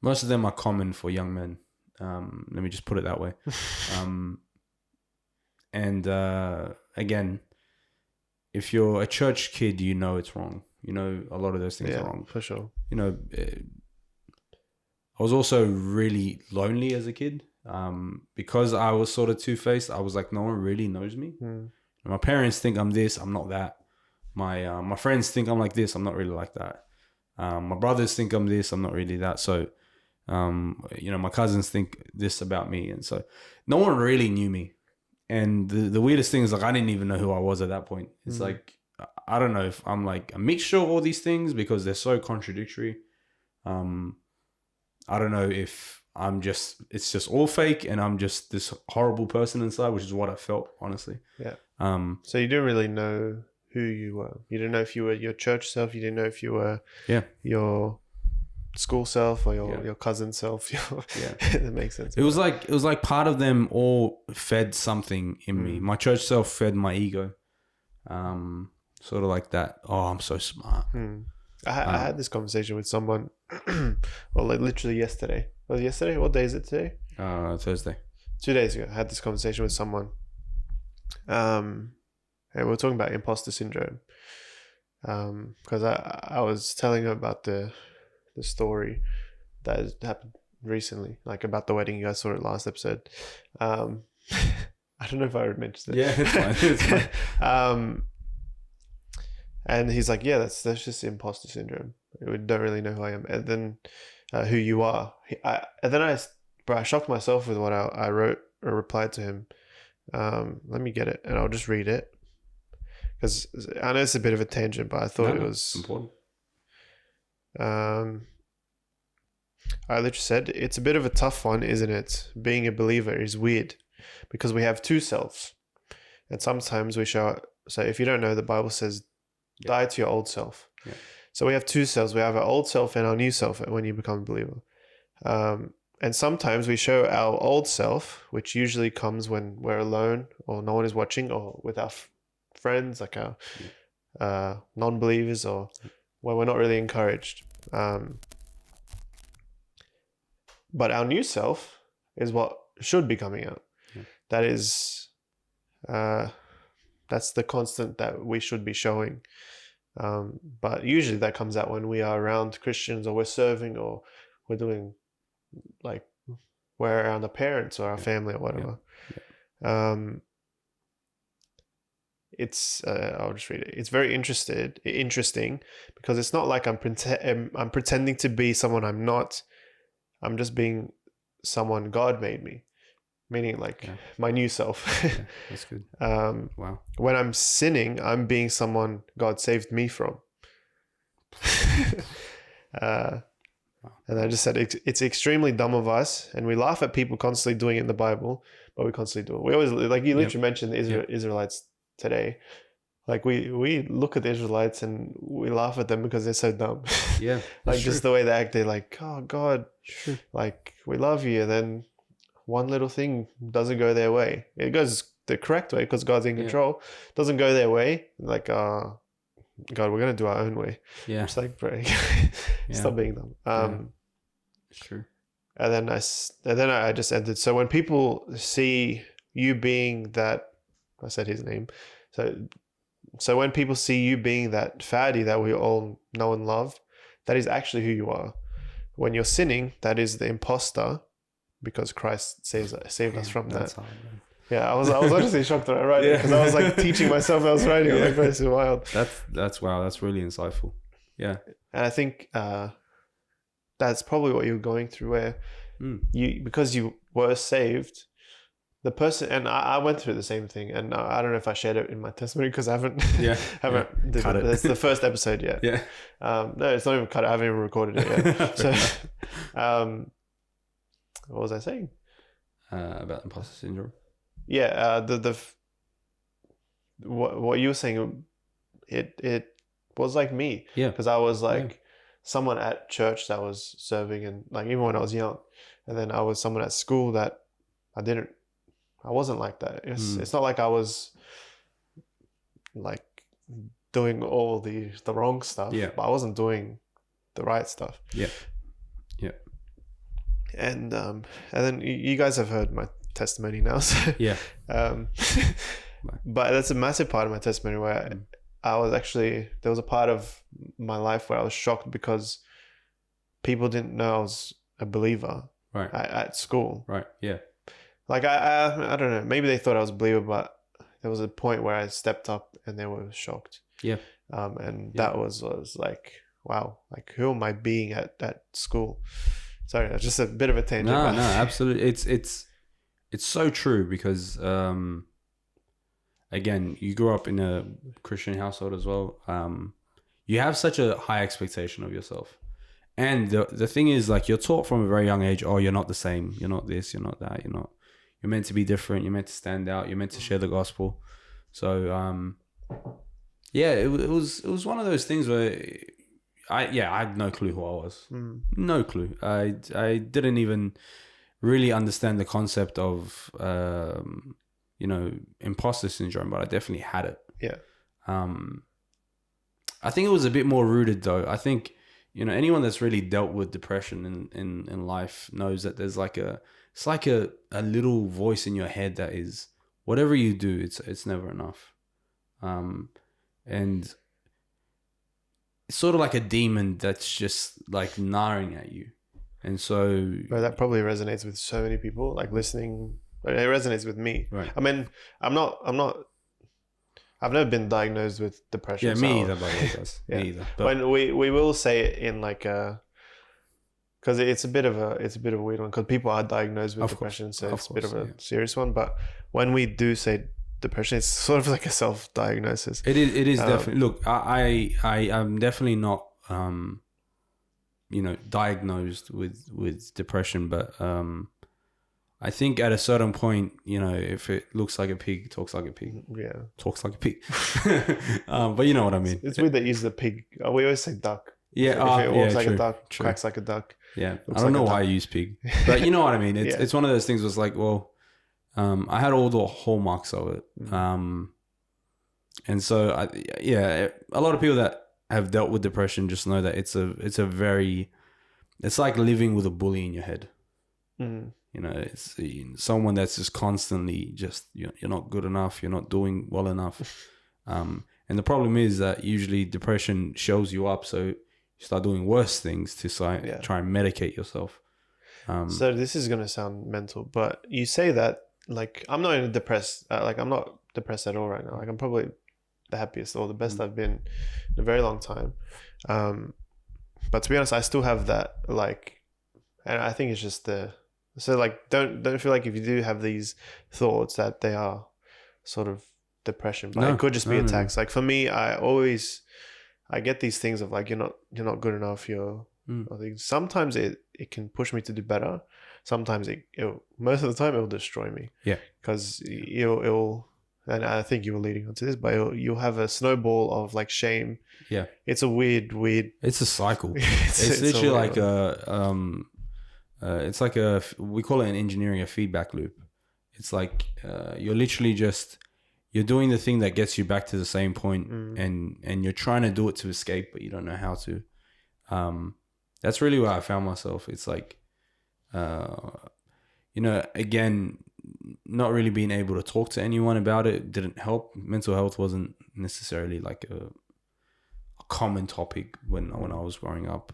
Most of them are common for young men. Let me just put it that way. And again, if you're a church kid, it's wrong. A lot of those things are wrong. For sure. I was also really lonely as a kid. Because I was sort of two-faced, I was like, no one really knows me. My parents think I'm this, I'm not that. My friends think I'm like this, I'm not really like that. My brothers think I'm this, I'm not really that. So, my cousins think this about me. And so no one really knew me. And the weirdest thing is, like, I didn't even know who I was at that point. It's like, I don't know if I'm like a mixture of all these things because they're so contradictory. I don't know if it's just all fake and I'm just this horrible person inside, which is what I felt, honestly. Yeah. So you didn't really know who you were. You didn't know if you were your church self. You didn't know if you were your school self or your cousin self. That makes sense. It was like part of them all fed something in me. My church self fed my ego. Sort of like that. Oh, I'm so smart. I had this conversation with someone, well, like literally yesterday. Was it yesterday? What day is it today? Thursday. 2 days ago, I had this conversation with someone. And and we were talking about imposter syndrome. Because I was telling her about the story that has happened recently, like about the wedding. You guys saw it last episode. I don't know if I already mentioned it. Yeah, it's fine. It's fine. And he's like, yeah, that's just imposter syndrome. We don't really know who I am, and then who you are. I shocked myself with what I wrote or replied to him. Let me get it, and I'll just read it because I know it's a bit of a tangent, but I thought it was important. I literally said, it's a bit of a tough one, isn't it? Being a believer is weird because we have two selves, and sometimes we show. So if you don't know, the Bible says, die to your old self. Yeah. So we have two selves. We have our old self and our new self when you become a believer. And sometimes we show our old self, which usually comes when we're alone or no one is watching, or with our friends, like our non-believers, or when we're not really encouraged. But our new self is what should be coming out. Yeah. That is, that's the constant that we should be showing. But usually that comes out when we are around Christians, or we're serving, or we're doing, like, we're around our parents or our family or whatever. Yeah. It's I'll just read it. It's very interesting because it's not like I'm pretending to be someone I'm not. I'm just being someone God made me, meaning like my new self. Yeah, that's good. Wow. When I'm sinning, I'm being someone God saved me from. And I just said it's extremely dumb of us, and we laugh at people constantly doing it in the Bible, but we constantly do it. We always, like you literally mentioned the Israelites today. Like we look at the Israelites and we laugh at them because they're so dumb. Yeah. Like just the way they act, they're like, oh God, like we love you, and then one little thing doesn't go their way. It goes the correct way because God's in control. Doesn't go their way, like God, we're gonna do our own way. Yeah. It's like, bro, stop being dumb. It's true. And then I just ended. So when people see you being that, I said his name. So when people see you being that Fadi that we all know and love, that is actually who you are. When you're sinning, that is the imposter, because Christ saved us from that. Hard, man. Yeah, I was honestly shocked when I wrote it, because I was like teaching myself I was writing. Like, it's wild. That's wow. That's really insightful. Yeah. And I think that's probably what you're going through, where because you were saved, the person, and I went through the same thing, and I don't know if I shared it in my testimony because I haven't cut it. It's the first episode yet. Yeah. No, it's not even cut. I haven't even recorded it yet. So, what was I saying? About imposter syndrome. Yeah. What you were saying, it was like me. Yeah. Because I was like someone at church that was serving, and like even when I was young, and then I was someone at school that I wasn't like that. It's not like I was like doing all the wrong stuff, but I wasn't doing the right stuff. Yeah. Yeah. And then you guys have heard my testimony now. So yeah. But that's a massive part of my testimony where I was actually, there was a part of my life where I was shocked because people didn't know I was a believer at school. Right. Yeah. Like I don't know, maybe they thought I was a believer, but there was a point where I stepped up and they were shocked. Yeah. That was like, wow, like who am I being at that school? Sorry, that's just a bit of a tangent. No, absolutely. It's so true because again, you grew up in a Christian household as well. You have such a high expectation of yourself. And the thing is, like, you're taught from a very young age, oh, you're not the same. You're not this, you're not that, you're meant to be different. You're meant to stand out. You're meant to share the gospel. So, it was one of those things where I had no clue who I was. No clue. I didn't even really understand the concept of, imposter syndrome, but I definitely had it. Yeah. I think it was a bit more rooted though. I think, anyone that's really dealt with depression in life knows that there's it's like a little voice in your head that is, whatever you do, it's never enough. And it's sort of like a demon that's just like gnawing at you. And so, Bro, that probably resonates with so many people. Like listening, it resonates with me. right. I mean, I've never been diagnosed with depression. Yeah, me either, by the way, guys. Yeah. Me either. But When we will say it in like a, because it's a bit of a weird one, because people are diagnosed with Of course. depression, so Of it's a bit of course, a yeah. serious one. But when we do say depression, it's sort of like a self-diagnosis. it is definitely, look, I'm definitely not, diagnosed with depression, but I think at a certain point, if it looks like a pig, talks like a pig, Yeah. talks like a pig. But you know what I mean. It's weird that you use the pig. We always say duck. Yeah, If it walks like true, a duck, true. quacks like a duck. Yeah, Looks I don't like know a why I duck. use pig, but you know what I mean. It's Yeah. it's one of those things. Was like, well, I had all the hallmarks of it, and so a lot of people that have dealt with depression just know that it's like living with a bully in your head. Mm. It's someone that's just constantly just you're not good enough, you're not doing well enough, and the problem is that usually depression shows you up, so you start doing worse things to try and medicate yourself. So this is gonna sound mental, but you say that like I'm not even depressed. I'm not depressed at all right now. Like I'm probably the happiest or the best I've been in a very long time. But to be honest, I still have that like, and I think it's just don't feel like if you do have these thoughts that they are sort of depression, but it could just be attacks. Like for me, I get these things of like you're not good enough. I think sometimes it can push me to do better. Sometimes most of the time it will destroy me. Yeah, because it'll and I think you were leading onto this, but you'll have a snowball of like shame. Yeah, it's a weird. It's a cycle. it's literally like it's like we call it in engineering a feedback loop. It's like you're literally you're doing the thing that gets you back to the same point, and you're trying to do it to escape, but you don't know how to. That's really where I found myself. It's like, again, not really being able to talk to anyone about it didn't help. Mental health wasn't necessarily like a common topic when I was growing up.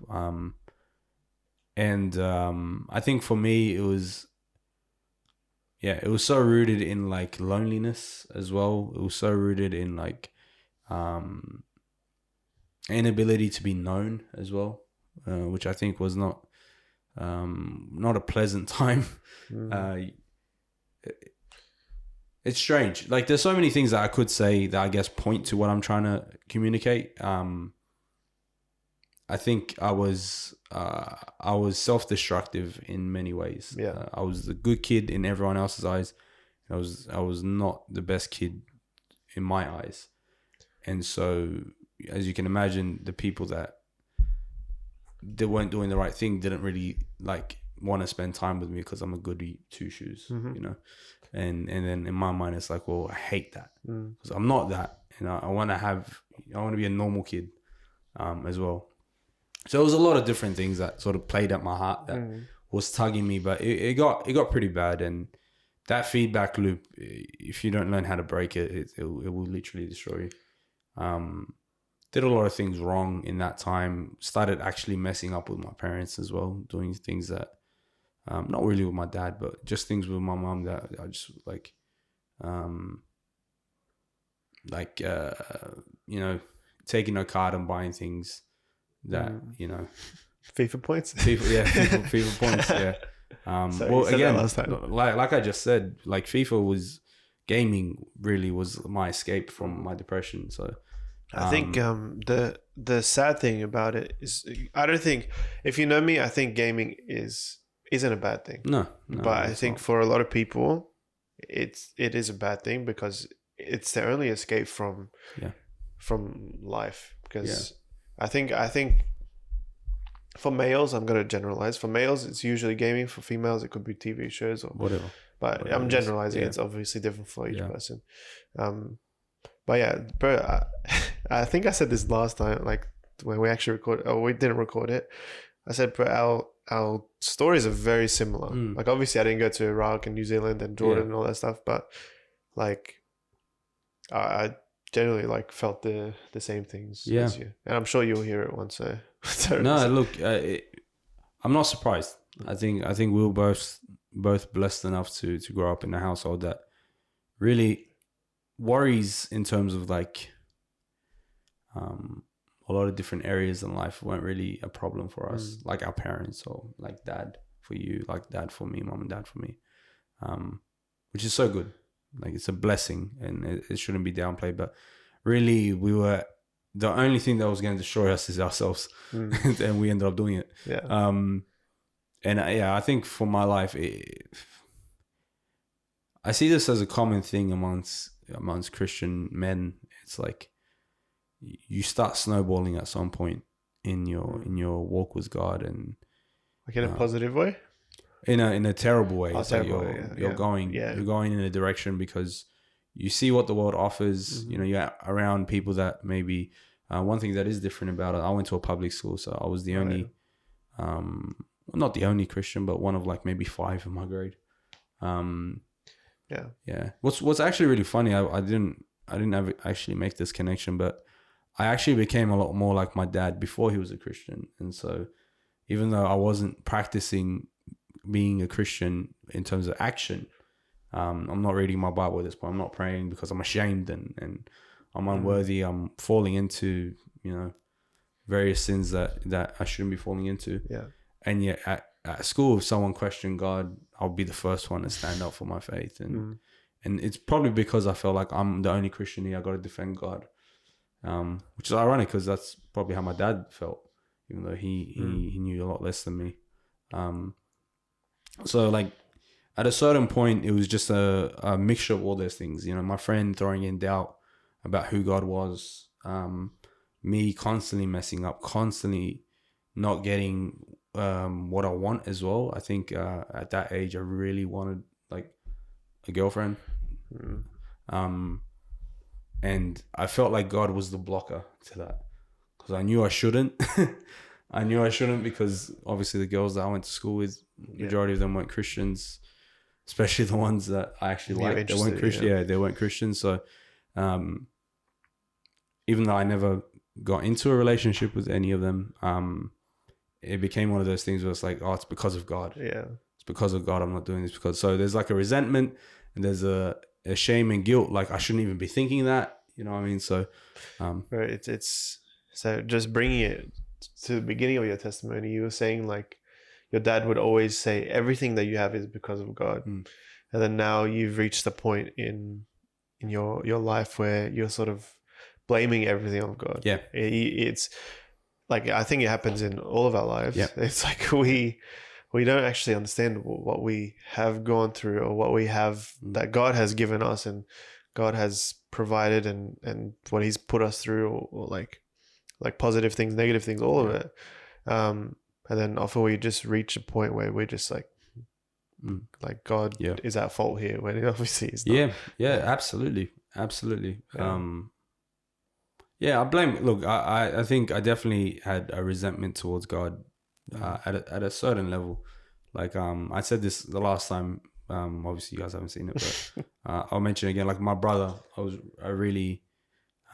And I think for me, it was so rooted in like loneliness as well. It was so rooted in like inability to be known as well, which I think was not a pleasant time. It's strange. Like there's so many things that I could say that I guess point to what I'm trying to communicate. I think I was self-destructive in many ways. Yeah. I was the good kid in everyone else's eyes. I was not the best kid in my eyes. And so, as you can imagine, the people that weren't doing the right thing didn't really like want to spend time with me because I'm a goody two shoes, And then in my mind, it's like, well, I hate that because I'm not that, and I want to be a normal kid, as well. So it was a lot of different things that sort of played at my heart that was tugging me, but it got pretty bad. And that feedback loop, if you don't learn how to break it, it will literally destroy you. Did a lot of things wrong in that time. Started actually messing up with my parents as well, doing things that, not really with my dad, but just things with my mom that I just taking her card and buying things that FIFA points. FIFA points. Yeah. Well, again, last time. like I just said, like gaming really was my escape from my depression. So I think the sad thing about it is I don't think, if you know me, I think gaming isn't a bad thing. No, but I think for a lot of people, it is a bad thing because it's their only escape from life. Because I think for males, I'm gonna generalize. For males, it's usually gaming. For females, it could be TV shows or whatever. But whatever I'm generalizing. Yeah. It's obviously different for each person. But yeah, bro, I think I said this last time, like when we actually recorded, or we didn't record it. I said, bro, our stories are very similar. Like obviously I didn't go to Iraq and New Zealand and Jordan and all that stuff, but like I generally like felt the same things Yeah. as you, and I'm sure you'll hear it once. No, look, I'm not surprised. I think we were both blessed enough to grow up in a household that really worries in terms of like a lot of different areas in life weren't really a problem for us, like our parents, or like dad for you, like dad for me, mom and dad for me, which is so good. Like it's a blessing, and it shouldn't be downplayed. But really, we were the only thing that was going to destroy us is ourselves, and we ended up doing it. Yeah. And I think for my life, I see this as a common thing amongst Christian men. It's like you start snowballing at some point in your walk with God, and Like in a positive way. In a terrible way. It's like you're going in a direction because you see what the world offers. You know, you're around people that maybe one thing that is different about it. I went to a public school, so I was the only, not the only Christian, but one of like maybe 5 in my grade. What's actually really funny, I didn't ever actually make this connection, but I actually became a lot more like my dad before he was a Christian. And so even though I wasn't practicing being a Christian in terms of action, I'm not reading my Bible at this point. I'm not praying because I'm ashamed and I'm unworthy. I'm falling into, various sins that I shouldn't be falling into. Yeah. And yet at school, if someone questioned God, I'll be the first one to stand up for my faith. And it's probably because I felt like I'm the only Christian here. I got to defend God. Which is ironic because that's probably how my dad felt, even though he knew a lot less than me. So like at a certain point, it was just a mixture of all those things. My friend throwing in doubt about who God was, me constantly messing up, constantly not getting what I want as well. I think at that age, I really wanted like a girlfriend. And I felt like God was the blocker to that because I knew I shouldn't. I knew I shouldn't because obviously the girls that I went to school with, majority of them weren't Christians, especially the ones that I actually liked. They weren't Christian. Yeah, they weren't Christians. So even though I never got into a relationship with any of them, it became one of those things where it's like, oh, it's because of God. Yeah. It's because of God I'm not doing this because. So there's like a resentment and there's a shame and guilt. Like I shouldn't even be thinking that. You know what I mean? So, right. It's so just bringing it to the beginning of your testimony. You were saying like your dad would always say everything that you have is because of God, and then now you've reached the point in your life where you're sort of blaming everything on God. Yeah, it's like I think it happens in all of our lives. Yeah. It's like we don't actually understand what we have gone through or what we have that God has given us and God has provided and what He's put us through or like positive things, negative things, all of it. And then often we just reach a point where we're just like God is at fault here when it obviously is not. Yeah, absolutely. I blame. Look, I think I definitely had a resentment towards God at a certain level. Like I said this the last time. Obviously you guys haven't seen it, but I'll mention it again. Like my brother, I really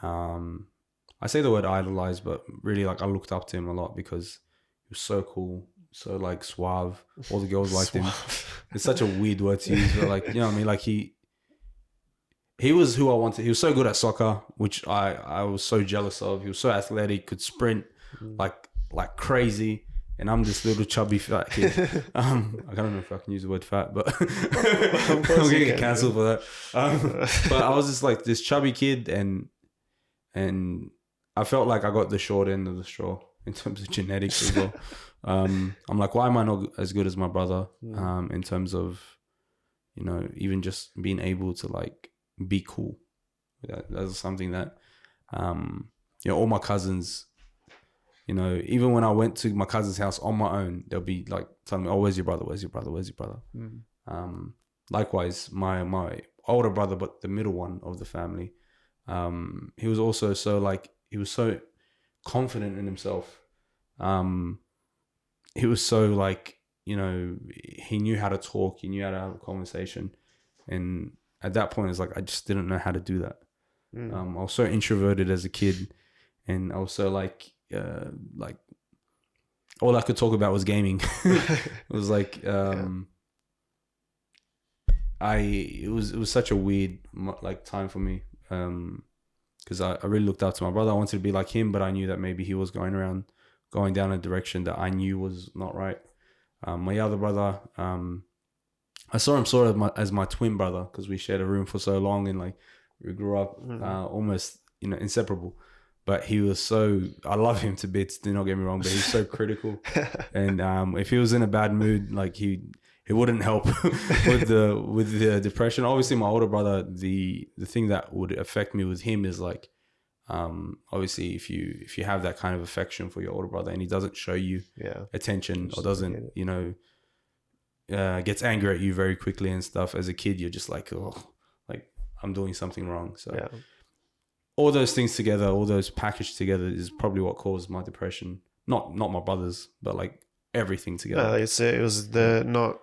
I say the word idolize, but really like I looked up to him a lot because he was so cool, so like suave. All the girls liked him. It's such a weird word to use, but like, you know what I mean? Like he was who I wanted. He was so good at soccer, which I was so jealous of. He was so athletic, could sprint like crazy. And I'm this little chubby fat kid. I don't know if I can use the word fat, but I'm gonna get cancelled for that. But I was just like this chubby kid, and I felt like I got the short end of the straw in terms of genetics as well. I'm like, why am I not as good as my brother? In terms of, even just being able to like be cool. That's something that, all my cousins. Even when I went to my cousin's house on my own, they'll be like telling me, "Oh, where's your brother? Where's your brother? Where's your brother?" Likewise, my older brother, but the middle one of the family, he was also he was so confident in himself. He was so he knew how to talk, he knew how to have a conversation, and at that point, it's like I just didn't know how to do that. I was so introverted as a kid, and also like all I could talk about was gaming. It was like it was such a weird like time for me, because I really looked up to my brother. I wanted to be like him, but I knew that maybe he was going down a direction that I knew was not right. My other brother, I saw him sort of as my twin brother, because we shared a room for so long, and like we grew up almost inseparable. But he was I love him to bits, do not get me wrong, but he's so critical. And if he was in a bad mood, like he wouldn't help with the depression. Obviously, my older brother, the thing that would affect me with him is like, obviously if you have that kind of affection for your older brother and he doesn't show you attention, or doesn't, gets angry at you very quickly and stuff, as a kid, you're just like, oh, like I'm doing something wrong. So all those things together, all those packaged together, is probably what caused my depression. Not my brother's, but like everything together. No, it was the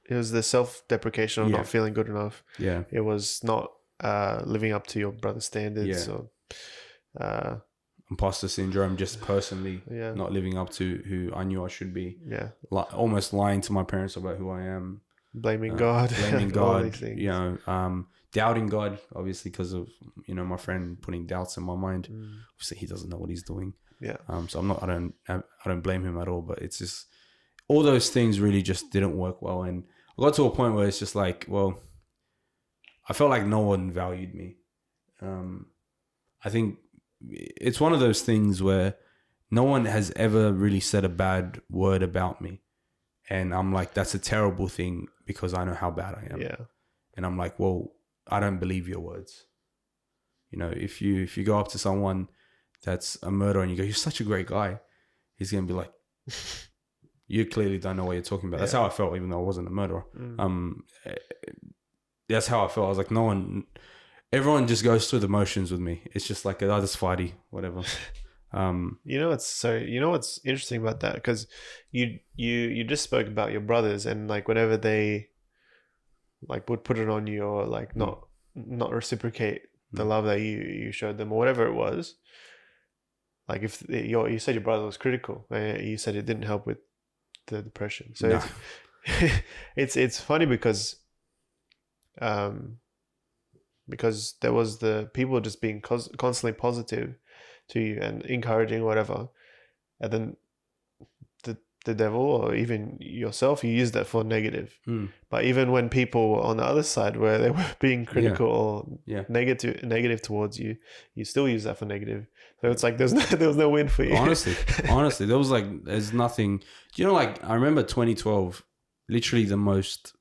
it was the self-deprecation of not feeling good enough. Yeah. It was not living up to your brother's standards, or imposter syndrome, just personally not living up to who I knew I should be. Yeah. Almost lying to my parents about who I am. Blaming God. Blaming God. Doubting God, obviously, because of, my friend putting doubts in my mind. Obviously, he doesn't know what he's doing. Yeah. So I don't blame him at all, but it's just, all those things really just didn't work well. And I got to a point where it's just like, well, I felt like no one valued me. I think it's one of those things where no one has ever really said a bad word about me. And I'm like, that's a terrible thing, because I know how bad I am. Yeah. And I'm like, well, I don't believe your words. If you go up to someone that's a murderer and you go, you're such a great guy, he's going to be like, you clearly don't know what you're talking about. That's how I felt, even though I wasn't a murderer. That's how I felt. I was like, everyone just goes through the motions with me. It's just like, oh, that's Fadi, whatever. What's interesting about that, because you just spoke about your brothers, and like whenever they like would put it on you, or like not reciprocate the love that you showed them, or whatever it was, like if you said your brother was critical, and you said it didn't help with the depression. So it's funny because there was the people just being constantly positive to you and encouraging, whatever, and then the devil, or even yourself, you use that for negative. But even when people on the other side, where they were being critical or negative towards you, you still use that for negative. So it's like there was no win for you. Honestly, there's nothing. Like I remember 2012, literally the most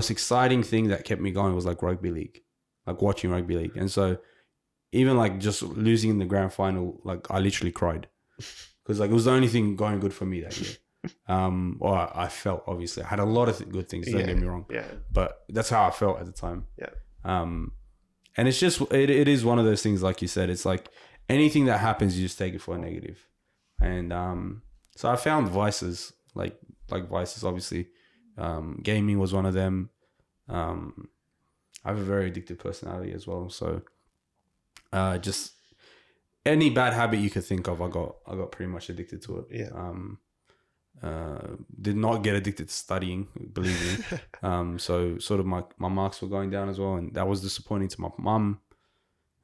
exciting thing that kept me going was like rugby league, like watching rugby league. And so even like just losing in the grand final, like I literally cried, because like it was the only thing going good for me that year. Or I felt, obviously I had a lot of good things, don't get me wrong, but that's how I felt at the time. And it's just it is one of those things, like you said, it's like anything that happens, you just take it for a negative. And so I found vices, like vices, obviously. Gaming was one of them. I have a very addictive personality as well, so just any bad habit you could think of, I got pretty much addicted to it. Did not get addicted to studying, believe me. So sort of my marks were going down as well, and that was disappointing to my mum.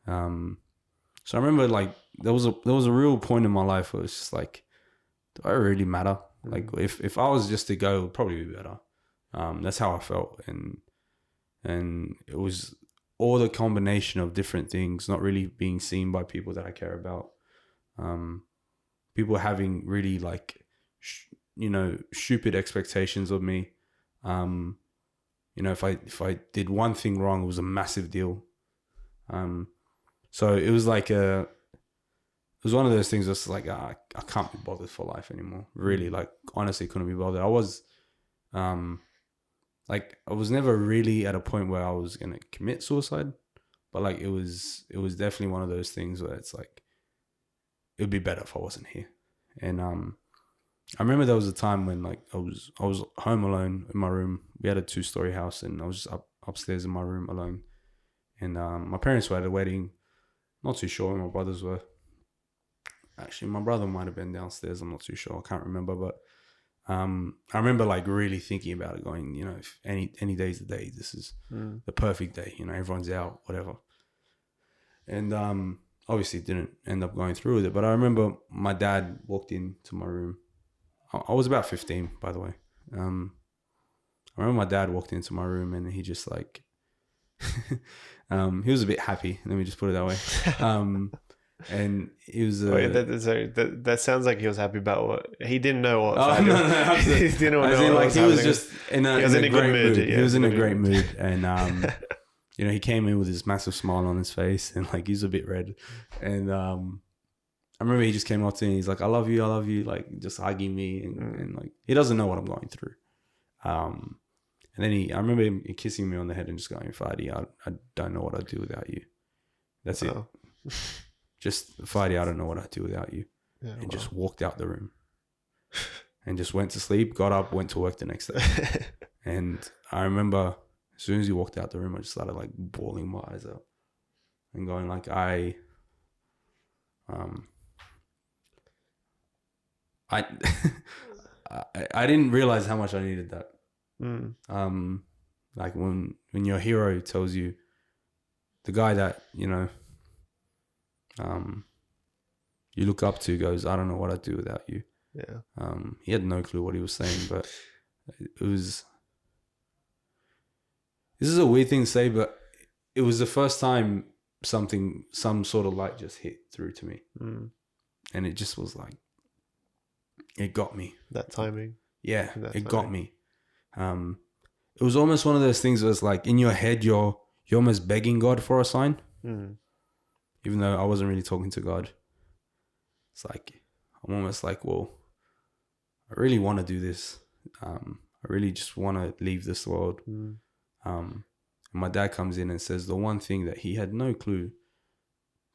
So I remember like there was a real point in my life where it's just like, do I really matter? Like if I was just to go, it would probably be better. That's how I felt, and it was all the combination of different things, not really being seen by people that I care about. People having really like, stupid expectations of me. If I did one thing wrong, it was a massive deal. So it was like it was one of those things that's like, I can't be bothered for life anymore. Really, like honestly, couldn't be bothered. I was, like I was never really at a point where I was gonna commit suicide, but like it was definitely one of those things where it's like, it would be better if I wasn't here. And I remember there was a time when like I was home alone in my room. We had a 2-story house, and I was just upstairs in my room alone. And my parents were at a wedding. Not too sure where my brothers were. Actually, my brother might have been downstairs. I'm not too sure. I can't remember. But I remember like really thinking about it, going, you know, if any day's the day, this is the perfect day. You know, everyone's out, whatever. And obviously didn't end up going through with it. But I remember my dad walked into my room. I was about 15, by the way. I remember my dad walked into my room and he just like, he was a bit happy. Let me just put it that way. And he was. Wait, that sounds like he was happy about what he didn't know what. Oh, no, he didn't know what like was he was happening. just in a good great mood. Yeah, he was in a great mood, and you know, he came in with this massive smile on his face, and like he's a bit red, and I remember he just came up to me. He's like, I love you," like just hugging me, and like he doesn't know what I'm going through. And then I remember him kissing me on the head and just going, "Fadi, I don't know what I'd do without you." That's it. Just, Fadi, I don't know what I'd do without you. Yeah, and just walked out the room. And just went to sleep, got up, went to work the next day. And I remember as soon as he walked out the room, I just started like bawling my eyes out. And going like, I didn't realize how much I needed that. Like when your hero tells you, the guy that, you know, you look up to goes, I don't know what I'd do without you. Yeah. He had no clue what he was saying, but this is a weird thing to say, but it was the first time some sort of light just hit through to me. And it just was like, it got me. That timing. Yeah, got me. It was almost one of those things that was like, in your head, you're almost begging God for a sign. Even though I wasn't really talking to God. It's like, I'm almost like, well, I really want to do this. I really just want to leave this world. And my dad comes in and says the one thing that he had no clue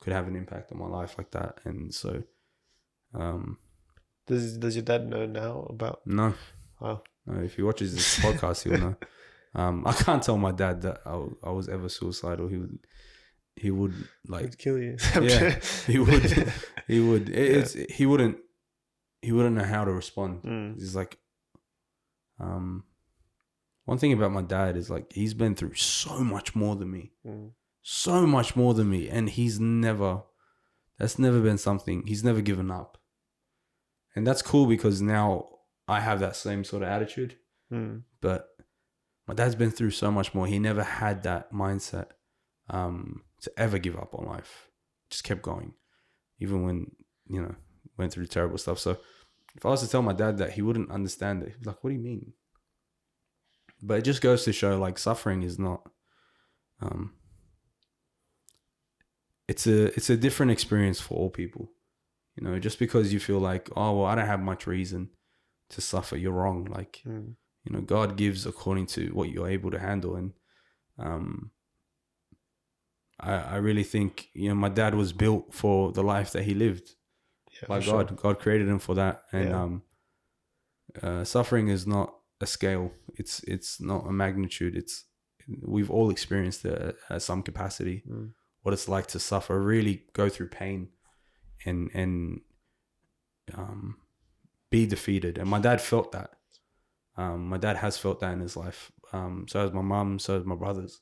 could have an impact on my life like that. And so... Does your dad know now about... No. Oh. No, if he watches this podcast, he'll know. I can't tell my dad that I was ever suicidal. He would like... He'd kill you. Yeah, he would. He would. He wouldn't know how to respond. He's like... one thing about my dad is like, he's been through so much more than me. So much more than me. And that's never been something... He's never given up. And that's cool because now I have that same sort of attitude. But my dad's been through so much more. He never had that mindset to ever give up on life. Just kept going. Even when, you know, went through terrible stuff. So if I was to tell my dad that, he wouldn't understand it. He'd be like, what do you mean? But it just goes to show like suffering is not... It's a different experience for all people. You know, just because you feel like, oh, well, I don't have much reason to suffer, you're wrong. Like, you know, God gives according to what you're able to handle. And I really think, you know, my dad was built for the life that he lived by God. Sure. God created him for that. And suffering is not a scale. It's not a magnitude. We've all experienced it at some capacity. What it's like to suffer, really go through pain and be defeated. And my dad felt that. My dad has felt that in his life. So has my mum, so has my brothers.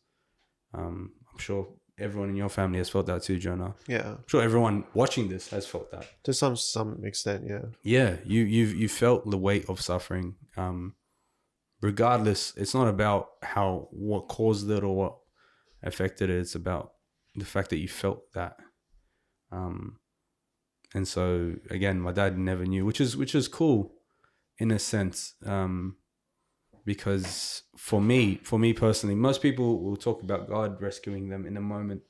I'm sure everyone in your family has felt that too, Jonah. Yeah. I'm sure everyone watching this has felt that. To some extent, yeah. Yeah, you felt the weight of suffering. Regardless, it's not about what caused it or what affected it. It's about the fact that you felt that. And so again, my dad never knew, which is cool in a sense. Because for me personally, most people will talk about God rescuing them in a moment.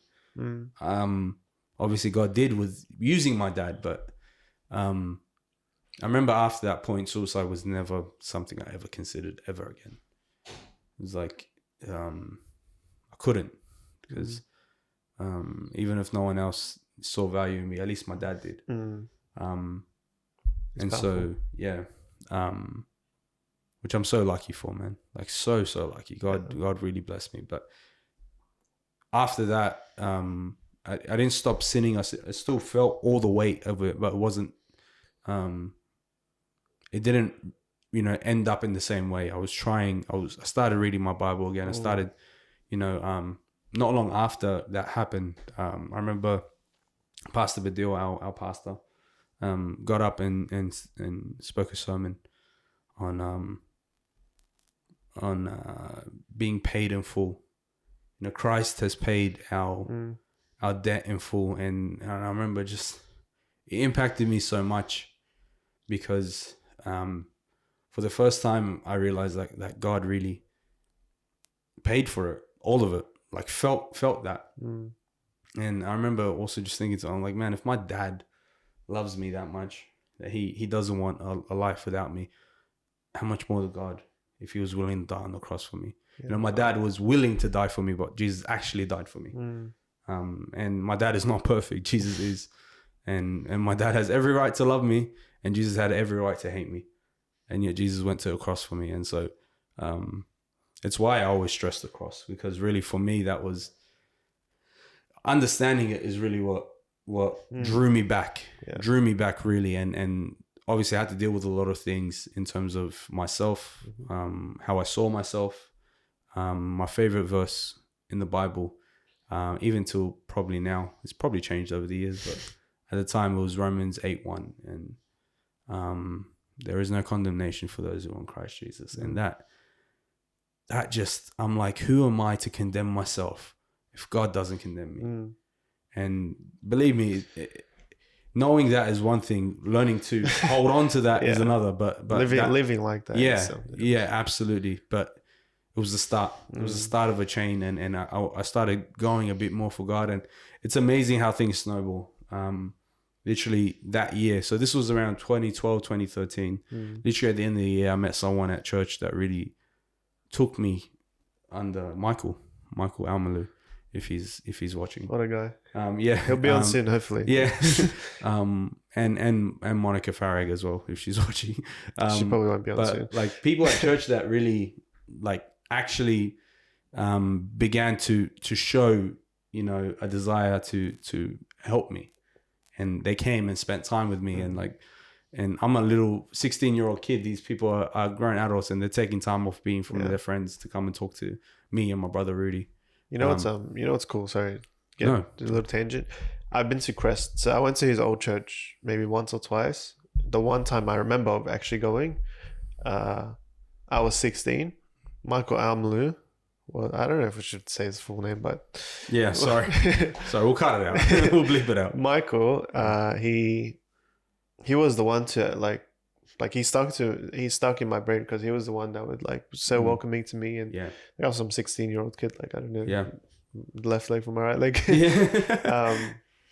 Obviously God did with using my dad, but I remember after that point, suicide was never something I ever considered ever again. It was like, I couldn't, because even if no one else saw value in me, at least my dad did. And powerful. So, yeah, which I'm so lucky for, man. Like so lucky. God really blessed me. But after that, I didn't stop sinning. I still felt all the weight of it, but it wasn't. It didn't, end up in the same way. I started reading my Bible again. I started, not long after that happened. I remember Pastor Badil, our pastor, got up and spoke a sermon on being paid in full. Christ has paid our debt in full, and I remember just it impacted me so much because for the first time I realized that God really paid for it, all of it, like felt that. And I remember also just thinking to him, like, man, if my dad loves me that much, that he doesn't want a life without me, how much more to God if he was willing to die on the cross for me. My dad was willing to die for me, but Jesus actually died for me. And my dad is not perfect. Jesus is. And my dad has every right to love me, and Jesus had every right to hate me. And yet Jesus went to a cross for me. And so it's why I always stress the cross, because really for me, that was understanding it is really what drew me back, really. And obviously I had to deal with a lot of things in terms of myself, how I saw myself. My favorite verse in the Bible, even till probably now, it's probably changed over the years, but at the time it was Romans 8:1, and there is no condemnation for those who are in Christ Jesus. And that just, I'm like, who am I to condemn myself if God doesn't condemn me? And believe me, knowing that is one thing, learning to hold on to that is another, but living like that. Yeah, absolutely. But it was the start. It was the start of a chain, and I started going a bit more for God, and it's amazing how things snowball. Literally that year. So this was around 2012, 2013. Literally at the end of the year, I met someone at church that really took me under Michael Almalu, if he's watching. What a guy. He'll be on soon, hopefully. And Monica Farag as well, if she's watching. She probably won't be on soon. Like people at church that really actually began to show a desire to help me, and they came and spent time with me, and I'm a little 16-year-old kid. These people are grown adults, and they're taking time off being from their friends to come and talk to me and my brother Rudy. What's cool? Sorry, a little tangent. I've been to Crest, so I went to his old church maybe once or twice. The one time I remember of actually going, I was 16. Michael Almalu. Well, I don't know if we should say his full name, but sorry, we'll cut it out. We'll bleep it out. Michael, he was the one to like he's stuck in my brain because he was the one that would so welcoming to me, and there was some 16-year-old kid, I don't know, left leg from my right leg.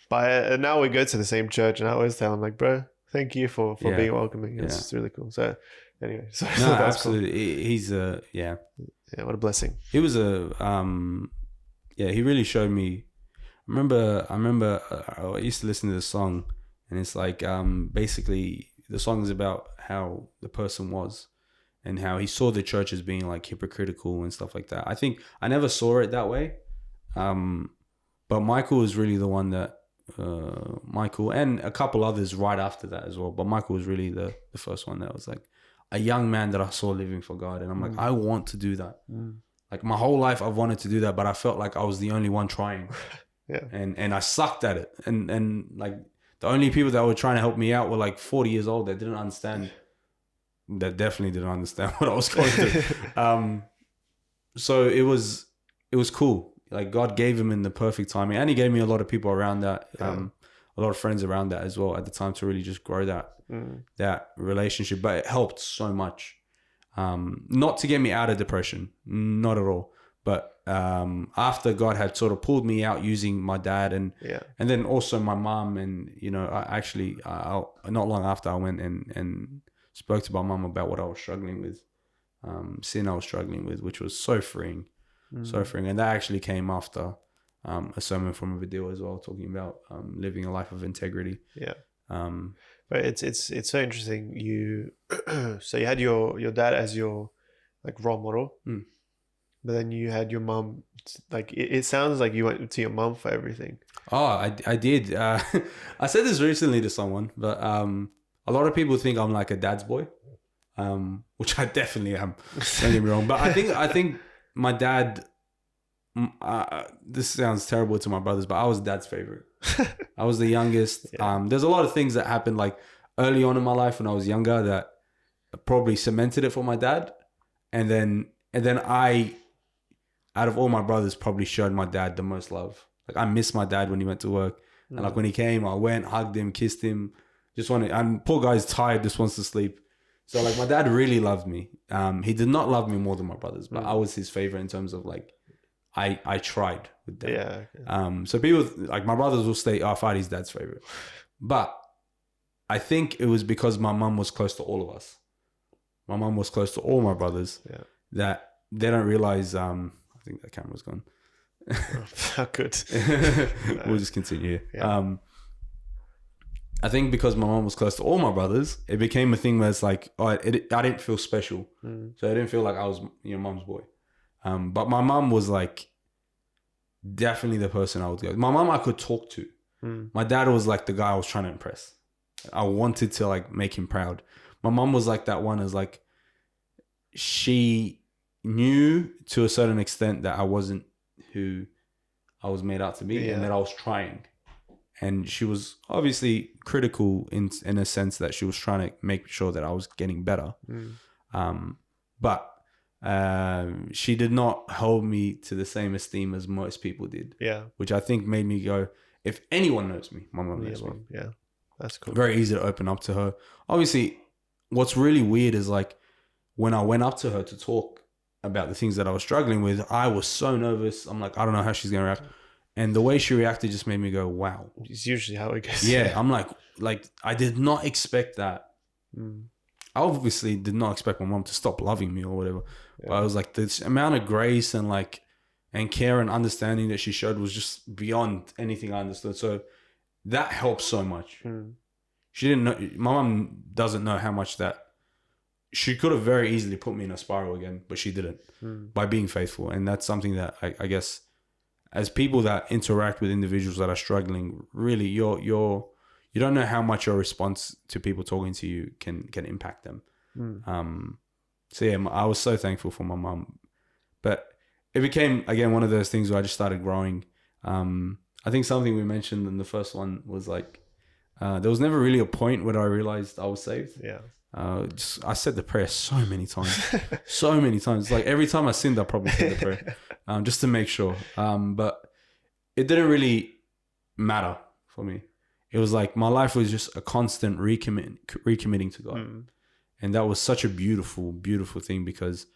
But now we go to the same church, and I always tell him bro, thank you for being welcoming. It's just really cool. So anyway, no, absolutely, cool. He's what a blessing. He was he really showed me. I remember I used to listen to this song, and it's basically the song is about how the person was and how he saw the church as being hypocritical and stuff like that. I think I never saw it that way. But Michael was really the one that, Michael and a couple others right after that as well. But Michael was really the first one that was a young man that I saw living for God. And I'm I want to do that. My whole life I've wanted to do that, but I felt like I was the only one trying. And I sucked at it. And the only people that were trying to help me out were 40 years old that didn't understand, that definitely didn't understand what I was going through. So it was cool. God gave him in the perfect timing, and he gave me a lot of people around that, a lot of friends around that as well at the time to really just grow that relationship. But it helped so much, not to get me out of depression, not at all. But after God had sort of pulled me out using my dad and then also my mom, and I not long after I went and spoke to my mom about what I was struggling with, sin I was struggling with, which was so freeing. So freeing. And that actually came after a sermon from a video as well, talking about living a life of integrity. But it's so interesting. So you had your dad as your role model, But then you had your mum. Like it sounds like you went to your mum for everything. Oh, I did. I said this recently to someone, but a lot of people think I'm like a dad's boy, which I definitely am. Don't get me wrong, but I think my dad. This sounds terrible to my brothers, but I was dad's favorite. I was the youngest. Yeah. There's a lot of things that happened like early on in my life when I was younger that probably cemented it for my dad, and then I, out of all my brothers, probably showed my dad the most love. Like I missed my dad when he went to work, and like when he came, I went, hugged him, kissed him, just wanted. And poor guy's tired, just wants to sleep. So like my dad really loved me. He did not love me more than my brothers, but I was his favorite in terms of like I tried with that. Yeah. Okay. So people like my brothers will say, "Oh, Fadi's dad's favorite," but I think it was because my mum was close to all of us. My mum was close to all my brothers. Yeah. That they don't realize. I think that camera's gone. Good. We'll just continue. Yeah. I think because my mom was close to all my brothers, it became a thing where it's like, I didn't feel special. So I didn't feel like I was your mom's boy. But my mom was like definitely the person I would go. My mom I could talk to. My dad was like the guy I was trying to impress. I wanted to like make him proud. My mom was like that one as like, she knew to a certain extent that I wasn't who I was made out to be and that I was trying. And she was obviously critical in a sense that she was trying to make sure that I was getting better. But she did not hold me to the same esteem as most people did. Yeah. Which I think made me go, if anyone knows me, my mom knows me. Yeah. That's cool. Very easy to open up to her. Obviously, what's really weird is like when I went up to her to talk about the things that I was struggling with, I was so nervous. I'm like, I don't know how she's going to react. And the way she reacted just made me go, wow. It's usually how it goes. Yeah, I'm like I did not expect that. I obviously did not expect my mom to stop loving me or whatever. But I was like, this amount of grace and like, and care and understanding that she showed was just beyond anything I understood. So that helped so much. She didn't know, my mom doesn't know how much that, she could have very easily put me in a spiral again, but she didn't by being faithful. And that's something that I guess as people that interact with individuals that are struggling, really you don't know how much your response to people talking to you can impact them. So yeah, I was so thankful for my mom, but it became again one of those things where I just started growing. I think something we mentioned in the first one was like there was never really a point where I realized I was saved. Yeah. I said the prayer so many times. Like every time I sinned, I probably said the prayer just to make sure. But it didn't really matter for me. It was like my life was just a constant recommitting to God. And that was such a beautiful, beautiful thing because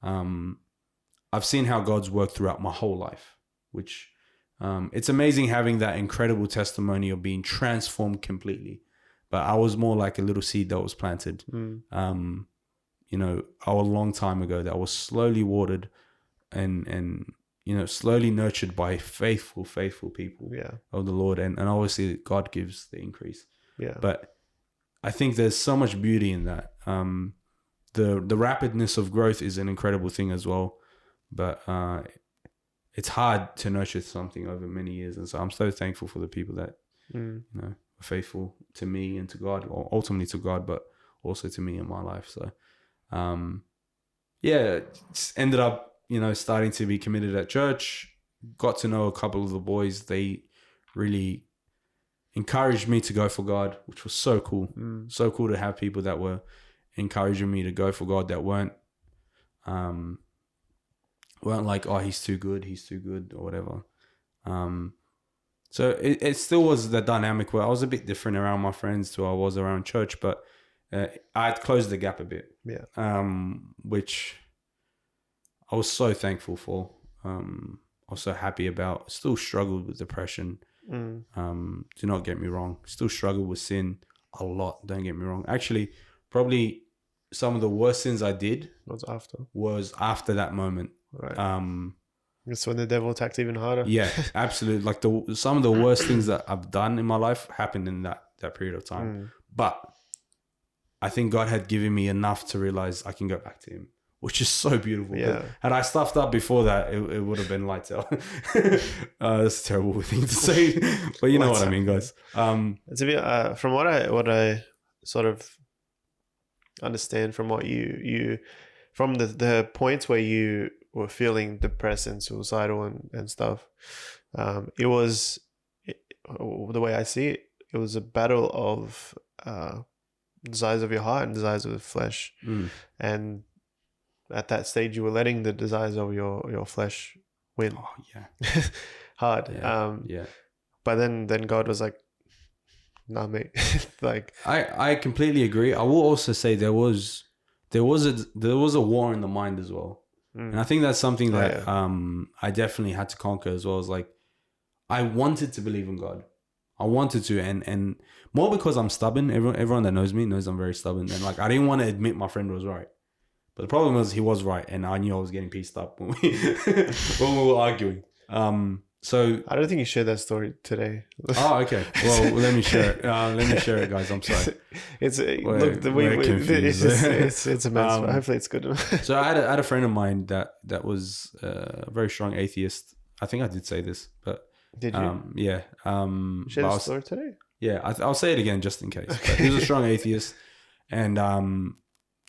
I've seen how God's worked throughout my whole life, which it's amazing having that incredible testimony of being transformed completely. But I was more like a little seed that was planted, you know, a long time ago that was slowly watered and you know, slowly nurtured by faithful people of the Lord. And obviously God gives the increase. Yeah. But I think there's so much beauty in that. The rapidness of growth is an incredible thing as well. But it's hard to nurture something over many years. And so I'm so thankful for the people that, you know, faithful to me and to God, or ultimately to God, but also to me in my life. So yeah, just ended up, you know, starting to be committed at church, got to know a couple of the boys. They really encouraged me to go for God, which was so cool. So cool to have people that were encouraging me to go for God that weren't like, oh, he's too good or whatever. So it still was the dynamic where I was a bit different around my friends to I was around church, but I had closed the gap a bit. Yeah. Which I was so thankful for. I was so happy about. Still struggled with depression. Do not get me wrong. Still struggled with sin a lot. Don't get me wrong. Actually, probably some of the worst sins I did was after that moment. Right. That's when the devil attacked even harder. Yeah, absolutely. Like some of the worst things that I've done in my life happened in that period of time. But I think God had given me enough to realize I can go back to him. which is so beautiful. Yeah. But had I stuffed up before that, it would have been lights out. That's a terrible thing to say, but you know what I mean, guys. To be from what I sort of understand from what you from the points where you were feeling depressed and suicidal and stuff, it was the way I see it. It was a battle of desires of your heart and desires of the flesh, and at that stage you were letting the desires of your flesh win. Oh yeah, hard. Yeah. But then God was like, "Nah, mate." Like, I completely agree. I will also say there was a war in the mind as well, and I think that's something that I definitely had to conquer as well. As like, I wanted to believe in God. I wanted to, and more because I'm stubborn. Everyone that knows me knows I'm very stubborn, and like I didn't want to admit my friend was right. But the problem was he was right, and I knew I was getting pissed up when we were arguing. So I don't think you shared that story today. Oh, okay. Well, let me share it. Let me share it, guys. I'm sorry. It's a mess. But hopefully, it's good. So I had a friend of mine that was a very strong atheist. I think I did say this, but did you? Yeah. Share the story today. Yeah, I'll say it again just in case. Okay. He was a strong atheist, and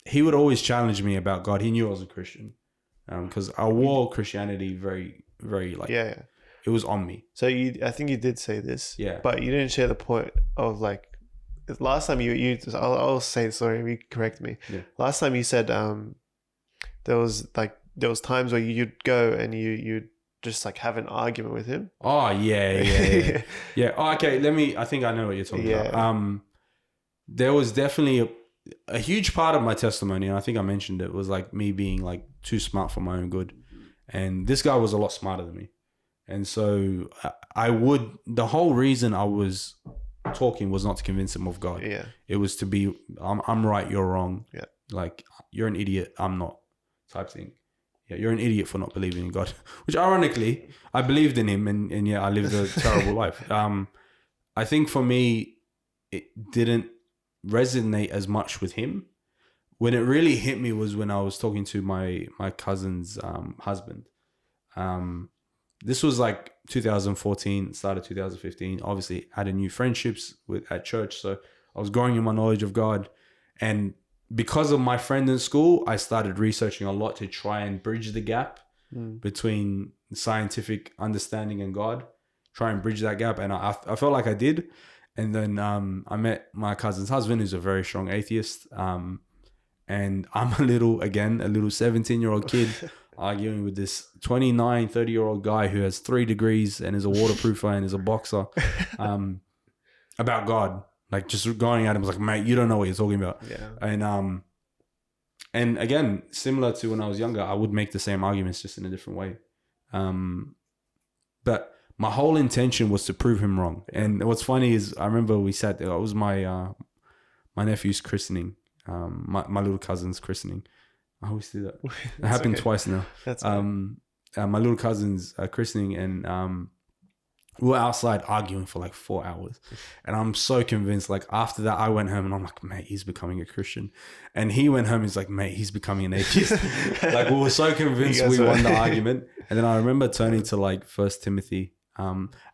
he would always challenge me about God. He knew I was a Christian, because I wore Christianity very, very like it was on me. So I think you did say this, but you didn't share the point of like last time you. I'll say sorry. You correct me. Yeah. Last time you said there was times where you'd go and you'd just like have an argument with him. Oh yeah. Oh, okay. I think I know what you're talking about. There was definitely a huge part of my testimony, and I think I mentioned it, was like me being like too smart for my own good, and this guy was a lot smarter than me, and so the whole reason I was talking was not to convince him of God. It was to be I'm right, you're wrong. Like, you're an idiot, I'm not, type thing. You're an idiot for not believing in God. Which ironically, I believed in him, and I lived a terrible life. I think for me, it didn't resonate as much with him. When it really hit me was when I was talking to my cousin's husband. This was like 2014, started 2015. Obviously, had a new friendships at church, so I was growing in my knowledge of God, and because of my friend in school, I started researching a lot to try and bridge the gap between scientific understanding and God. Try and bridge that gap, and I felt like I did. And then I met my cousin's husband, who's a very strong atheist. And I'm a little 17-year-old kid arguing with this 29, 30-year-old guy who has 3 degrees and is a waterproofer and is a boxer about God. Like, just going at him, like, mate, you don't know what you're talking about. And again, similar to when I was younger, I would make the same arguments just in a different way. But my whole intention was to prove him wrong. And what's funny is, I remember we sat there. It was my nephew's christening, my little cousin's christening. I always do that. It happened twice now. That's my little cousin's christening, and we were outside arguing for like 4 hours. And I'm so convinced, like, after that, I went home and I'm like, mate, he's becoming a Christian. And he went home, he's like, mate, he's becoming an atheist. Like, we were so convinced we won the argument. And then I remember turning to like 1 Timothy.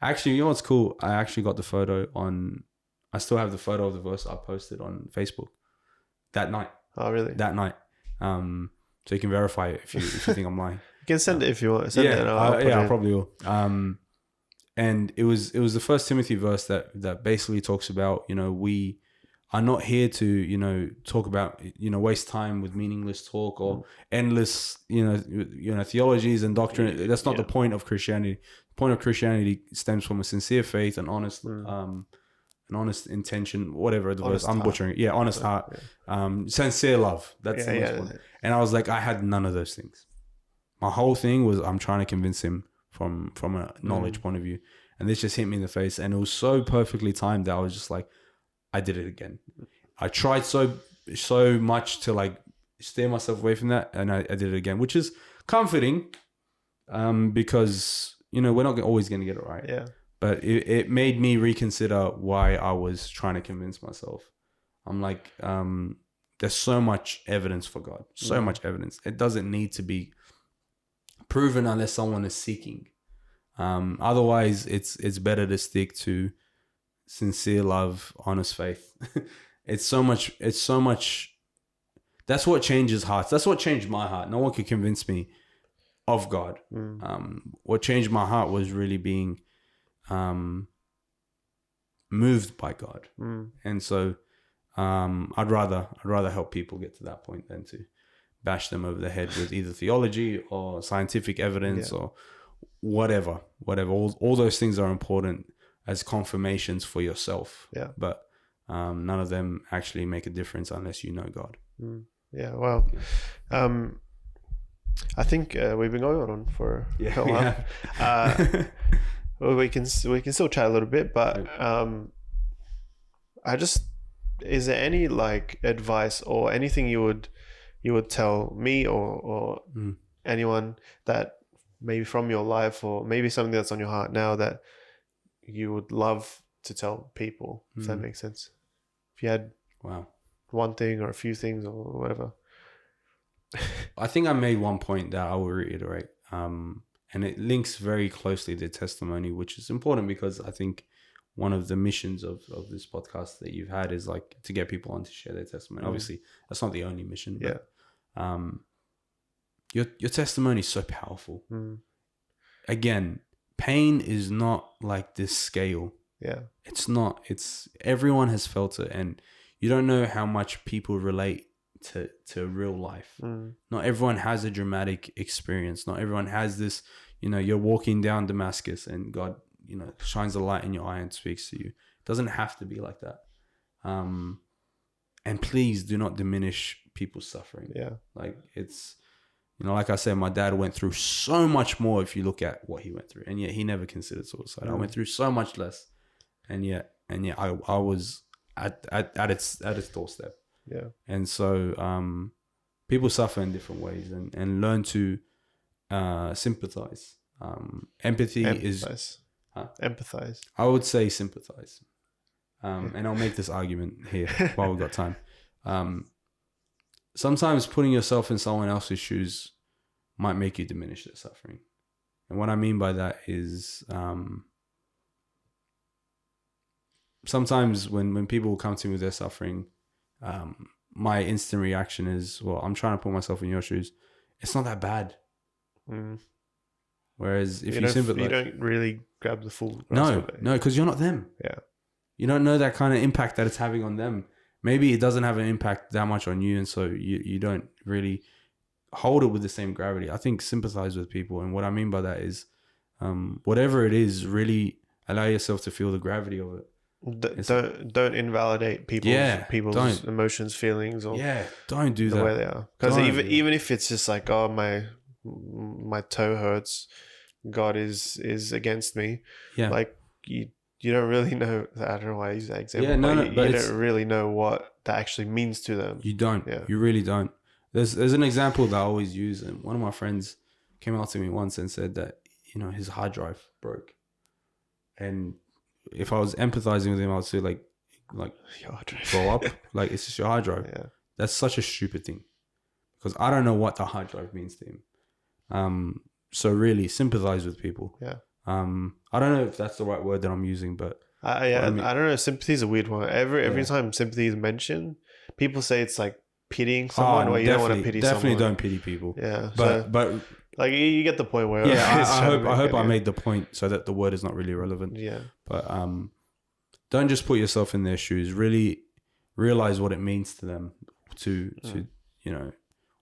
Actually, you know what's cool? I actually got the photo I still have the photo of the verse I posted on Facebook that night. Oh, really? That night. So you can verify it if you think I'm lying. You can send it if you want. I probably will. And it was the 1 Timothy verse that basically talks about, we are not here to, talk about, waste time with meaningless talk or endless, theologies and doctrine. That's not the point of Christianity. The point of Christianity stems from a sincere faith and honest, an honest intention, whatever the verse. I'm butchering it. Yeah, honest heart, sincere love. That's the most point. And I was like, I had none of those things. My whole thing was, I'm trying to convince him from a knowledge point of view, and this just hit me in the face, and it was so perfectly timed that I was just like, I did it again. I tried so much to like steer myself away from that, and I did it again, which is comforting, because we're not always going to get it right. But it made me reconsider why I was trying to convince myself. I'm like, there's so much evidence for God, so much evidence. It doesn't need to be proven unless someone is seeking. Otherwise, it's better to stick to sincere love, honest faith. It's so much. That's what changes hearts. That's what changed my heart. No one could convince me of God. What changed my heart was really being moved by God. And so I'd rather help people get to that point than to bash them over the head with either theology or scientific evidence or whatever. All those things are important as confirmations for yourself. But none of them actually make a difference unless you know God. Yeah, well, I think we've been going on for a while. Well, we can still chat a little bit, but is there any like advice or anything you would tell me or anyone that maybe from your life or maybe something that's on your heart now that you would love to tell people, if that makes sense? If you had one thing or a few things or whatever. I think I made one point that I will reiterate, and it links very closely to testimony, which is important because I think one of the missions of this podcast that you've had is like to get people on to share their testimony. Obviously, that's not the only mission. But, your testimony is so powerful. Again, pain is not like this scale. It's not. It's everyone has felt it, and you don't know how much people relate to real life. Not everyone has a dramatic experience. Not everyone has this, you're walking down Damascus and God, shines a light in your eye and speaks to you. It doesn't have to be like that. And please do not diminish people's suffering. Like it's, like I said, my dad went through so much more if you look at what he went through, and yet he never considered suicide. I went through so much less, and yet I was at its doorstep. And so people suffer in different ways, and learn to sympathize. Empathy is empathize. I would say sympathize. And I'll make this argument here while we've got time. Sometimes putting yourself in someone else's shoes might make you diminish their suffering. And what I mean by that is sometimes when people come to me with their suffering, my instant reaction is, well, I'm trying to put myself in your shoes. It's not that bad. Whereas if you sympathize, you don't really grab the full grasp of it. No, because you're not them. You don't know that kind of impact that it's having on them. Maybe it doesn't have an impact that much on you, and so you don't really hold it with the same gravity. I think sympathize with people, and what I mean by that is whatever it is, really allow yourself to feel the gravity of it. Don't invalidate people's emotions, feelings, or don't do the that way they are. Because even if it's just like, oh, my toe hurts, God is against me. Like you don't really know. I don't know why I use that example. But you don't really know what that actually means to them. You don't. You really don't. There's an example that I always use, and one of my friends came out to me once and said that his hard drive broke, and if I was empathizing with him, I would say like your hard drive. Grow up. Like, it's just your hard drive. That's such a stupid thing, because I don't know what the hard drive means to him. So really sympathize with people. I don't know if that's the right word that I'm using, but I don't know. Sympathy is a weird one. Every time sympathy is mentioned, people say it's like pitying someone, or you don't want to pity someone. Definitely don't pity people. But like you get the point where I hope I made the point so that the word is not really relevant. But don't just put yourself in their shoes. Really realize what it means to them to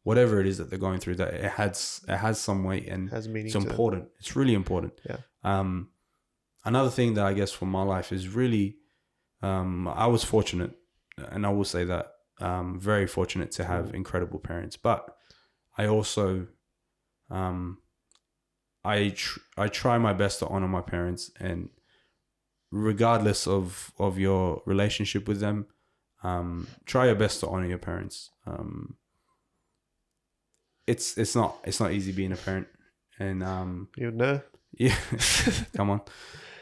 whatever it is that they're going through, that it has some weight and has meaning. It's important. It's really important. Another thing that I guess for my life is really, I was fortunate, and I will say that, very fortunate to have incredible parents. But I also, I try my best to honor my parents, and regardless of your relationship with them, try your best to honor your parents. It's not easy being a parent, and you'd know. Yeah, come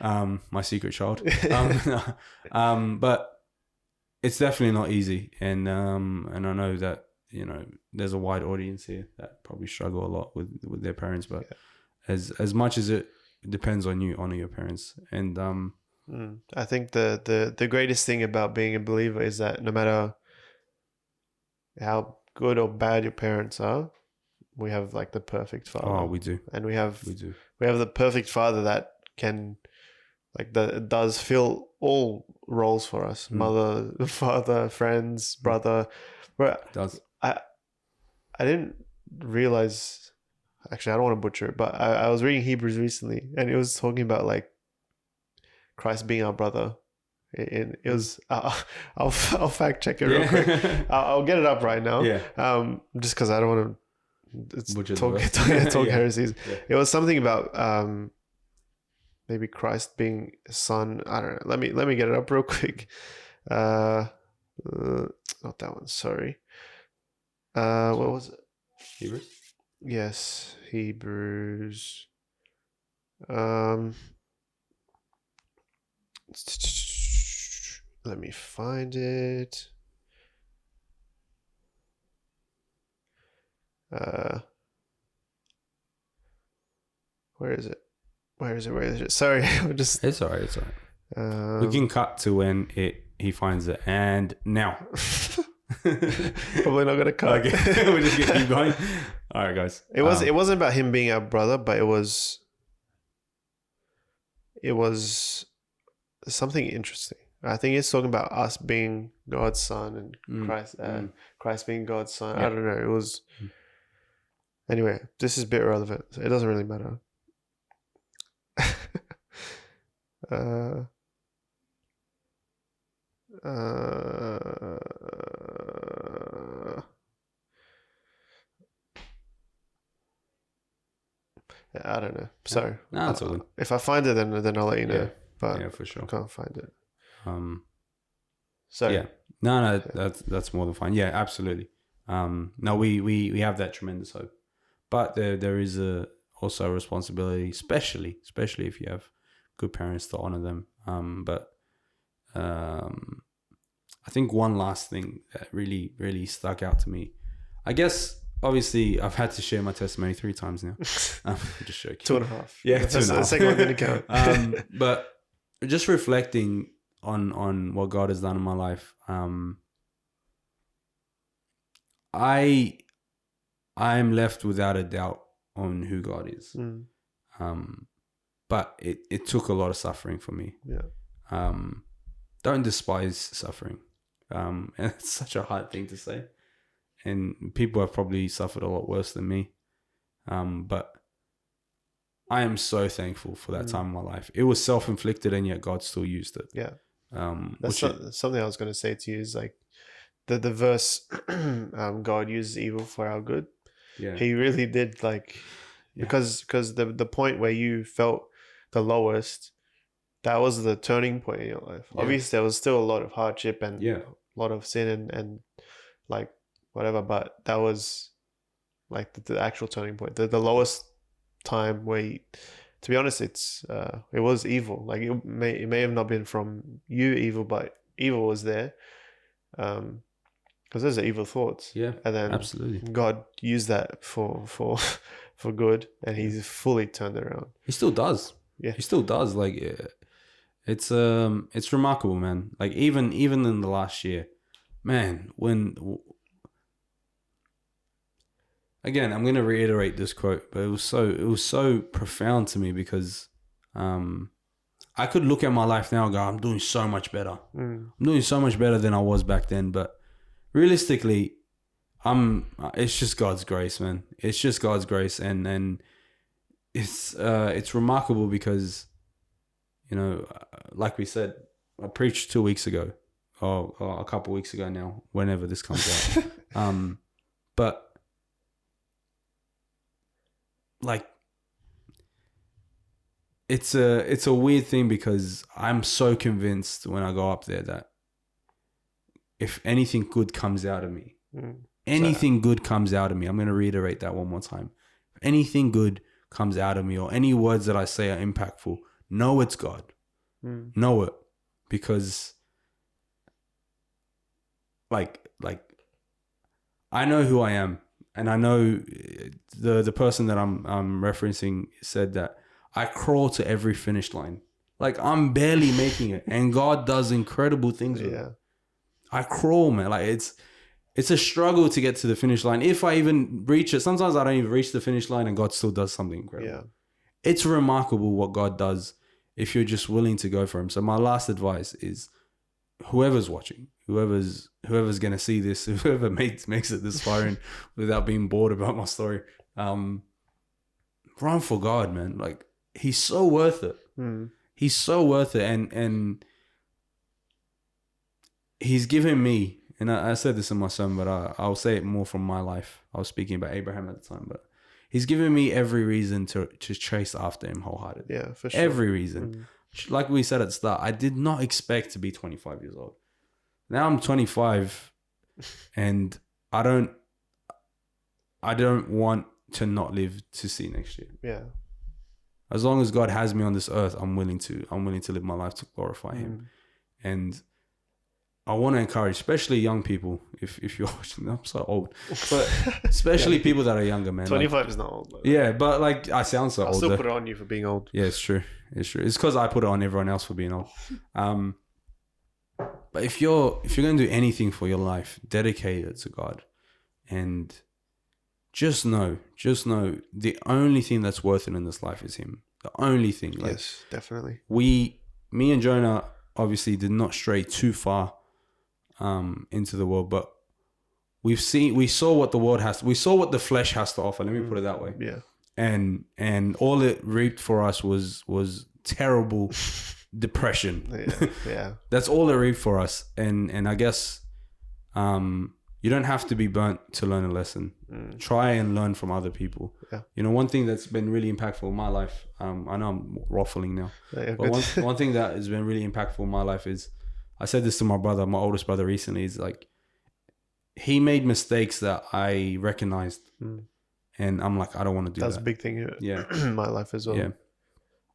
on, my secret child. But it's definitely not easy, and I know that there's a wide audience here that probably struggle a lot with their parents, but as much as it depends on you, honor your parents. And I think the greatest thing about being a believer is that no matter how good or bad your parents are, we have like the perfect father. oh, we do. And we have do. the perfect father that can that does fill all roles for us: mother, father, friends, brother. But It does. I didn't realize. Actually, I don't want to butcher it, but I was reading Hebrews recently, and it was talking about like Christ being our brother. It was. I'll fact check it real quick. I'll get it up right now. Yeah. Just because I don't want to talk heresies. Yeah. It was something about maybe Christ being a son. I don't know. Let me get it up real quick. Not that one. Sorry. What was it? Hebrews? Yes, Hebrews. Let me find it. Where is it? Where is it? Sorry, I'm just. It's all right. We can cut to when he finds it, and now. Probably not gonna cut. Okay. We'll just keep going. All right, guys. It wasn't about him being our brother, but it was something interesting. I think it's talking about us being God's son and Christ being God's son. Yeah. I don't know. It was anyway. This is a bit relevant. So it doesn't really matter. I don't know. Sorry. No, it's all good. If I find it, then I'll let you know. Yeah. But Yeah, for sure. I can't find it. So yeah, no, that's more than fine. Yeah, absolutely. No, we have that tremendous hope, but there is also a responsibility, especially if you have good parents, to honor them. But I think one last thing that really stuck out to me, I guess. Obviously, I've had to share my testimony 3 times now. I'm just joking. 2.5. Yeah, That's 2.5. the second one didn't count. But just reflecting on what God has done in my life, I'm left without a doubt on who God is. But it took a lot of suffering for me. Yeah. Don't despise suffering. And it's such a hard thing to say. And people have probably suffered a lot worse than me. But I am so thankful for that time in my life. It was self-inflicted, and yet God still used it. Yeah. That's something I was going to say to you is like the verse, God uses evil for our good. Yeah. He really did, like, because the point where you felt the lowest, that was the turning point in your life. Yeah. Obviously, there was still a lot of hardship and a lot of sin and like whatever, but that was like the actual turning point, the lowest time where to be honest, it was evil. Like it may have not been from you evil, but evil was there, because those are evil thoughts. Yeah, and then absolutely, God used that for good, and He's fully turned it around. He still does. Yeah, He still does. Like it's remarkable, man. Like even in the last year, man. Again, I'm going to reiterate this quote, but it was so profound to me because I could look at my life now and go, I'm doing so much better. I'm doing so much better than I was back then. But realistically, it's just God's grace, man. It's just God's grace. And it's remarkable because, like we said, I preached 2 weeks ago or a couple weeks ago now, whenever this comes out. But like it's a weird thing because I'm so convinced when I go up there that if anything good comes out of me, good comes out of me, I'm going to reiterate that one more time. If anything good comes out of me or any words that I say are impactful, know it's God. Know it, because like I know who I am, and I know the person that I'm referencing said that I crawl to every finish line. Like I'm barely making it, and God does incredible things with it. I crawl, man. Like it's a struggle to get to the finish line. If I even reach it, sometimes I don't even reach the finish line, and God still does something incredible. Yeah. It's remarkable what God does if you're just willing to go for Him. So my last advice is, whoever's watching, whoever's gonna see this, whoever makes it this far in without being bored about my story, run for God, man. Like He's so worth it. He's so worth it, and He's given me, and I said this in my sermon, but I'll say it more from my life. I was speaking about Abraham at the time, but He's given me every reason to chase after Him wholeheartedly. Yeah, for sure. Every reason. Like we said at the start, I did not expect to be 25 years old. Now I'm 25, and I don't want to not live to see next year. Yeah. As long as God has me on this earth, I'm willing to live my life to glorify Him. And I want to encourage, especially young people, if you're watching, I'm so old, but especially people that are younger, man. 25 is not old. Though. Yeah, but like I sound so old. I'll still put it on you for being old. Yeah, it's true. It's true. It's because I put it on everyone else for being old. But if you're going to do anything for your life, dedicate it to God, and just know the only thing that's worth it in this life is Him. The only thing. Like, yes, definitely. Me and Jonah obviously did not stray too far into the world, but we saw what the flesh has to offer. Let me put it that way. Yeah. And all it reaped for us was terrible depression. Yeah. That's all it reaped for us. And I guess you don't have to be burnt to learn a lesson. Try and learn from other people. Yeah. You know, one thing that's been really impactful in my life, I know I'm waffling now, but one thing that has been really impactful in my life is, I said this to my oldest brother recently, is like, he made mistakes that I recognized. And I'm like, I don't want to do that. That's a big thing in my life as well. Yeah.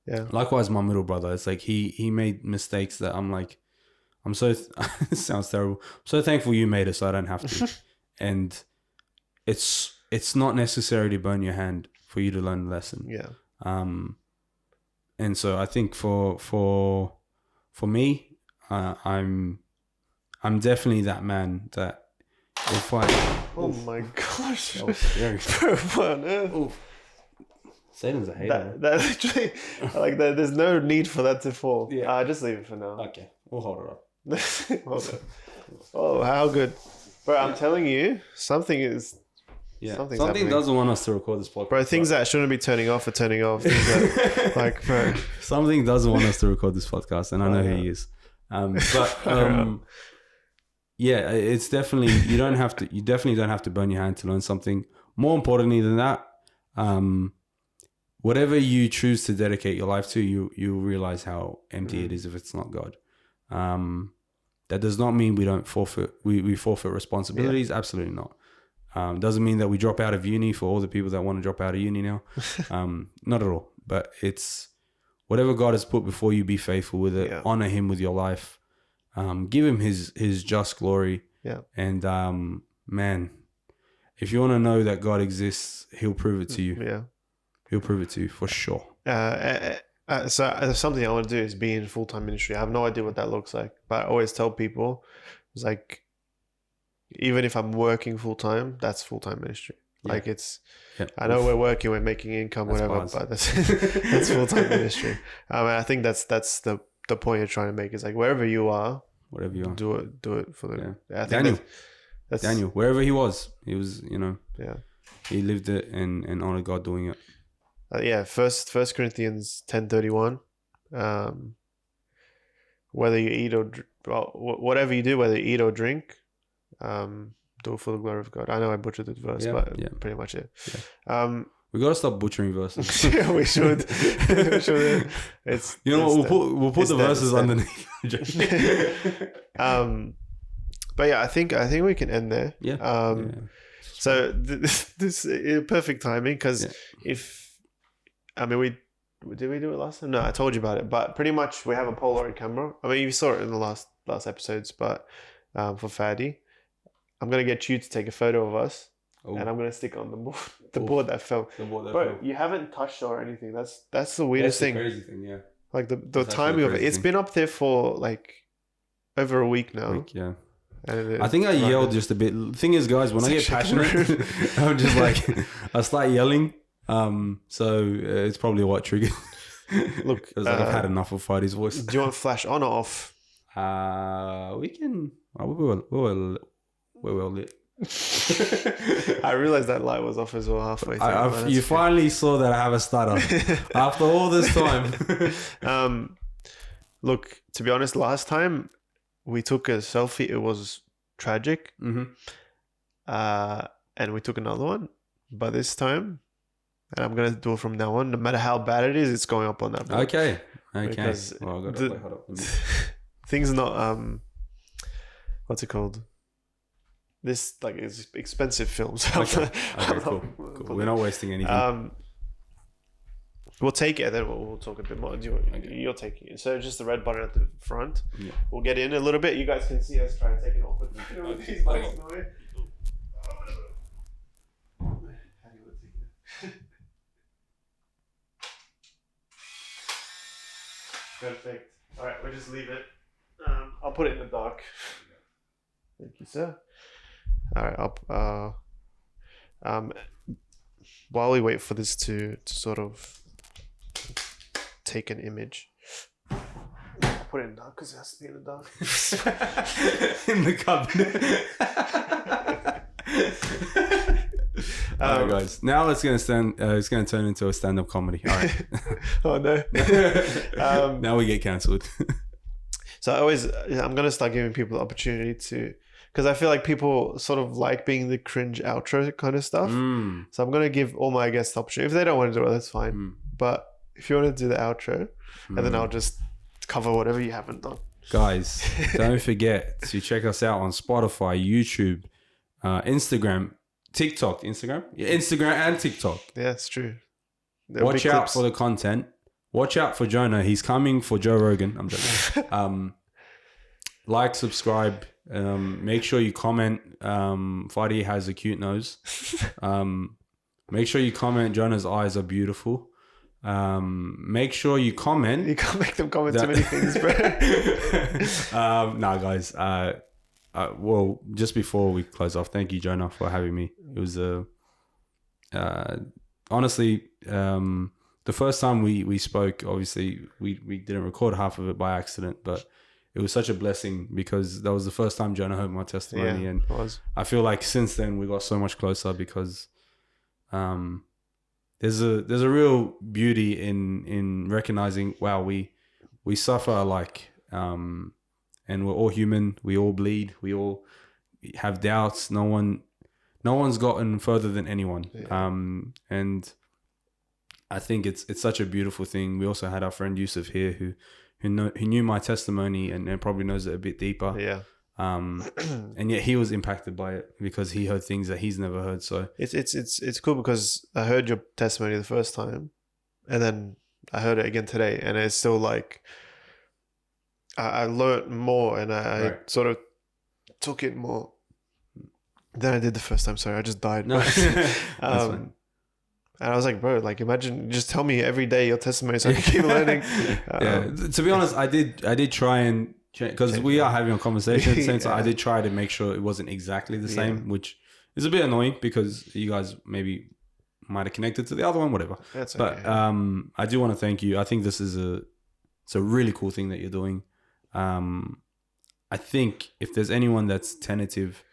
Yeah. Likewise, my middle brother, it's like he made mistakes that I'm like, I'm so, it sounds terrible. I'm so thankful you made it so I don't have to. And it's not necessary to burn your hand for you to learn a lesson. Yeah. And so I think for me, I'm definitely that man that if I... Oh my gosh. That was scary. What on earth? Satan's a hater. That literally, like that. There's no need for that to fall. Yeah. Just leave it for now. Okay, we'll hold it up. Hold it. Oh, how good, bro! I'm telling you, something is. Yeah, something doesn't want us to record this podcast. Bro, things that shouldn't be turning off are turning off. Things that, like, bro, something doesn't want us to record this podcast, and I know who he is. Yeah, it's definitely you definitely don't have to burn your hand to learn something. More importantly than that, whatever you choose to dedicate your life to, you'll realize how empty it is if it's not God. That does not mean we don't forfeit. We forfeit responsibilities. Yeah. Absolutely not. Doesn't mean that we drop out of uni for all the people that want to drop out of uni now. Not at all. But it's whatever God has put before you, be faithful with it. Yeah. Honor Him with your life. Give Him His just glory. Yeah. And man, if you want to know that God exists, He'll prove it to you. Yeah. He'll prove it to you for sure. So something I want to do is be in full-time ministry. I have no idea what that looks like, but I always tell people, it's like, even if I'm working full-time, that's full-time ministry. Yeah. Like it's, I know we're working, we're making income, whatever, but that's full-time ministry. I think that's the point you're trying to make is like, wherever you are, whatever you are, do it for the, I think Daniel, wherever he was, he lived it and honored God doing it. First Corinthians 10:31. Whether you eat or whatever you do, whether you eat or drink, do it for the glory of God. I know I butchered the verse, but pretty much it. Yeah. We gotta stop butchering verses. Yeah, we should. It's we'll put the verses underneath. But yeah, I think we can end there. Yeah. So this is perfect timing because did we do it last time? No, I told you about it. But pretty much we have a Polaroid camera. I mean, you saw it in the last episodes, but for Fadi. I'm gonna get you to take a photo of us, Oh, and I'm gonna stick on the board, Oof. board that fell. the board that Bro, fell. you haven't touched it or anything. That's the That's weirdest the thing. crazy thing, yeah. Like the That's actually timing the of it. crazy It's thing. been up there for like over a week now. Like, yeah. And I think I yelled just a bit. Thing is, guys, when I get passionate, I'm just like, I start yelling. So it's probably what triggered. Look, It's like I've had enough of Fadi's voice. do you want flash on or off? We can. We will lit. I realized that light was off as well halfway through. You finally saw that I have a stutter after all this time. Look, to be honest, last time we took a selfie, it was tragic. Mm-hmm. And we took another one, but this time, and I'm gonna do it from now on. No matter how bad it is, it's going up on that board. Okay. Because well, I gotta hold up. things not what's it called? This like is expensive films. Okay, cool. We're not wasting anything. We'll take it, and then we'll talk a bit more. You're taking it. So just the red button at the front. Yeah. We'll get in a little bit. You guys can see us try and take it off with these lights in the way. How do you want to take it? Perfect. All right, we'll just leave it. I'll put it in the dark. Thank you, sir. All right. While we wait for this to sort of take an image, I'll put it in dark because it has to be in the dark. In the cabinet. All right, guys. Now it's gonna turn into a stand-up comedy. All right. Oh no. Now we get cancelled. So I'm gonna start giving people the opportunity to, because I feel like people sort of like being the cringe outro kind of stuff. So I'm gonna give all my guests the opportunity. If they don't want to do it, that's fine. But if you want to do the outro, and then I'll just cover whatever you haven't done. Guys, don't forget to check us out on Spotify, YouTube, Instagram, TikTok. Instagram and TikTok. Yeah, it's true. Watch out for the content. Watch out for Jonah. He's coming for Joe Rogan. I'm joking. Like, subscribe. Make sure you comment. Fadi has a cute nose. Make sure you comment. Jonah's eyes are beautiful. Make sure you comment. You can't make them comment too many things, bro. Nah, guys. Well, just before we close off, thank you, Jonah, for having me. It was honestly, the first time we spoke, obviously we didn't record half of it by accident, but it was such a blessing because that was the first time Jonah heard my testimony, and I feel like since then we got so much closer because there's a real beauty in recognizing, wow, we suffer alike, and we're all human, we all bleed, we all have doubts. No one's gotten further than anyone. And I think it's such a beautiful thing. We also had our friend Yusuf here who knew my testimony and probably knows it a bit deeper. Yeah. And yet he was impacted by it because he heard things that he's never heard. So it's cool because I heard your testimony the first time, and then I heard it again today, and it's still like I learned more, and I sort of took it more than I did the first time. Sorry, I just died. No, that's fine. And I was like, bro, like imagine just tell me every day your testimony so I can keep learning. Yeah. To be honest, I did try and because we are having a conversation at the same time. I did try to make sure it wasn't exactly the same, which is a bit annoying because you guys maybe might have connected to the other one, whatever. That's okay. But I do want to thank you. I think this is it's a really cool thing that you're doing. I think if there's anyone that's tentative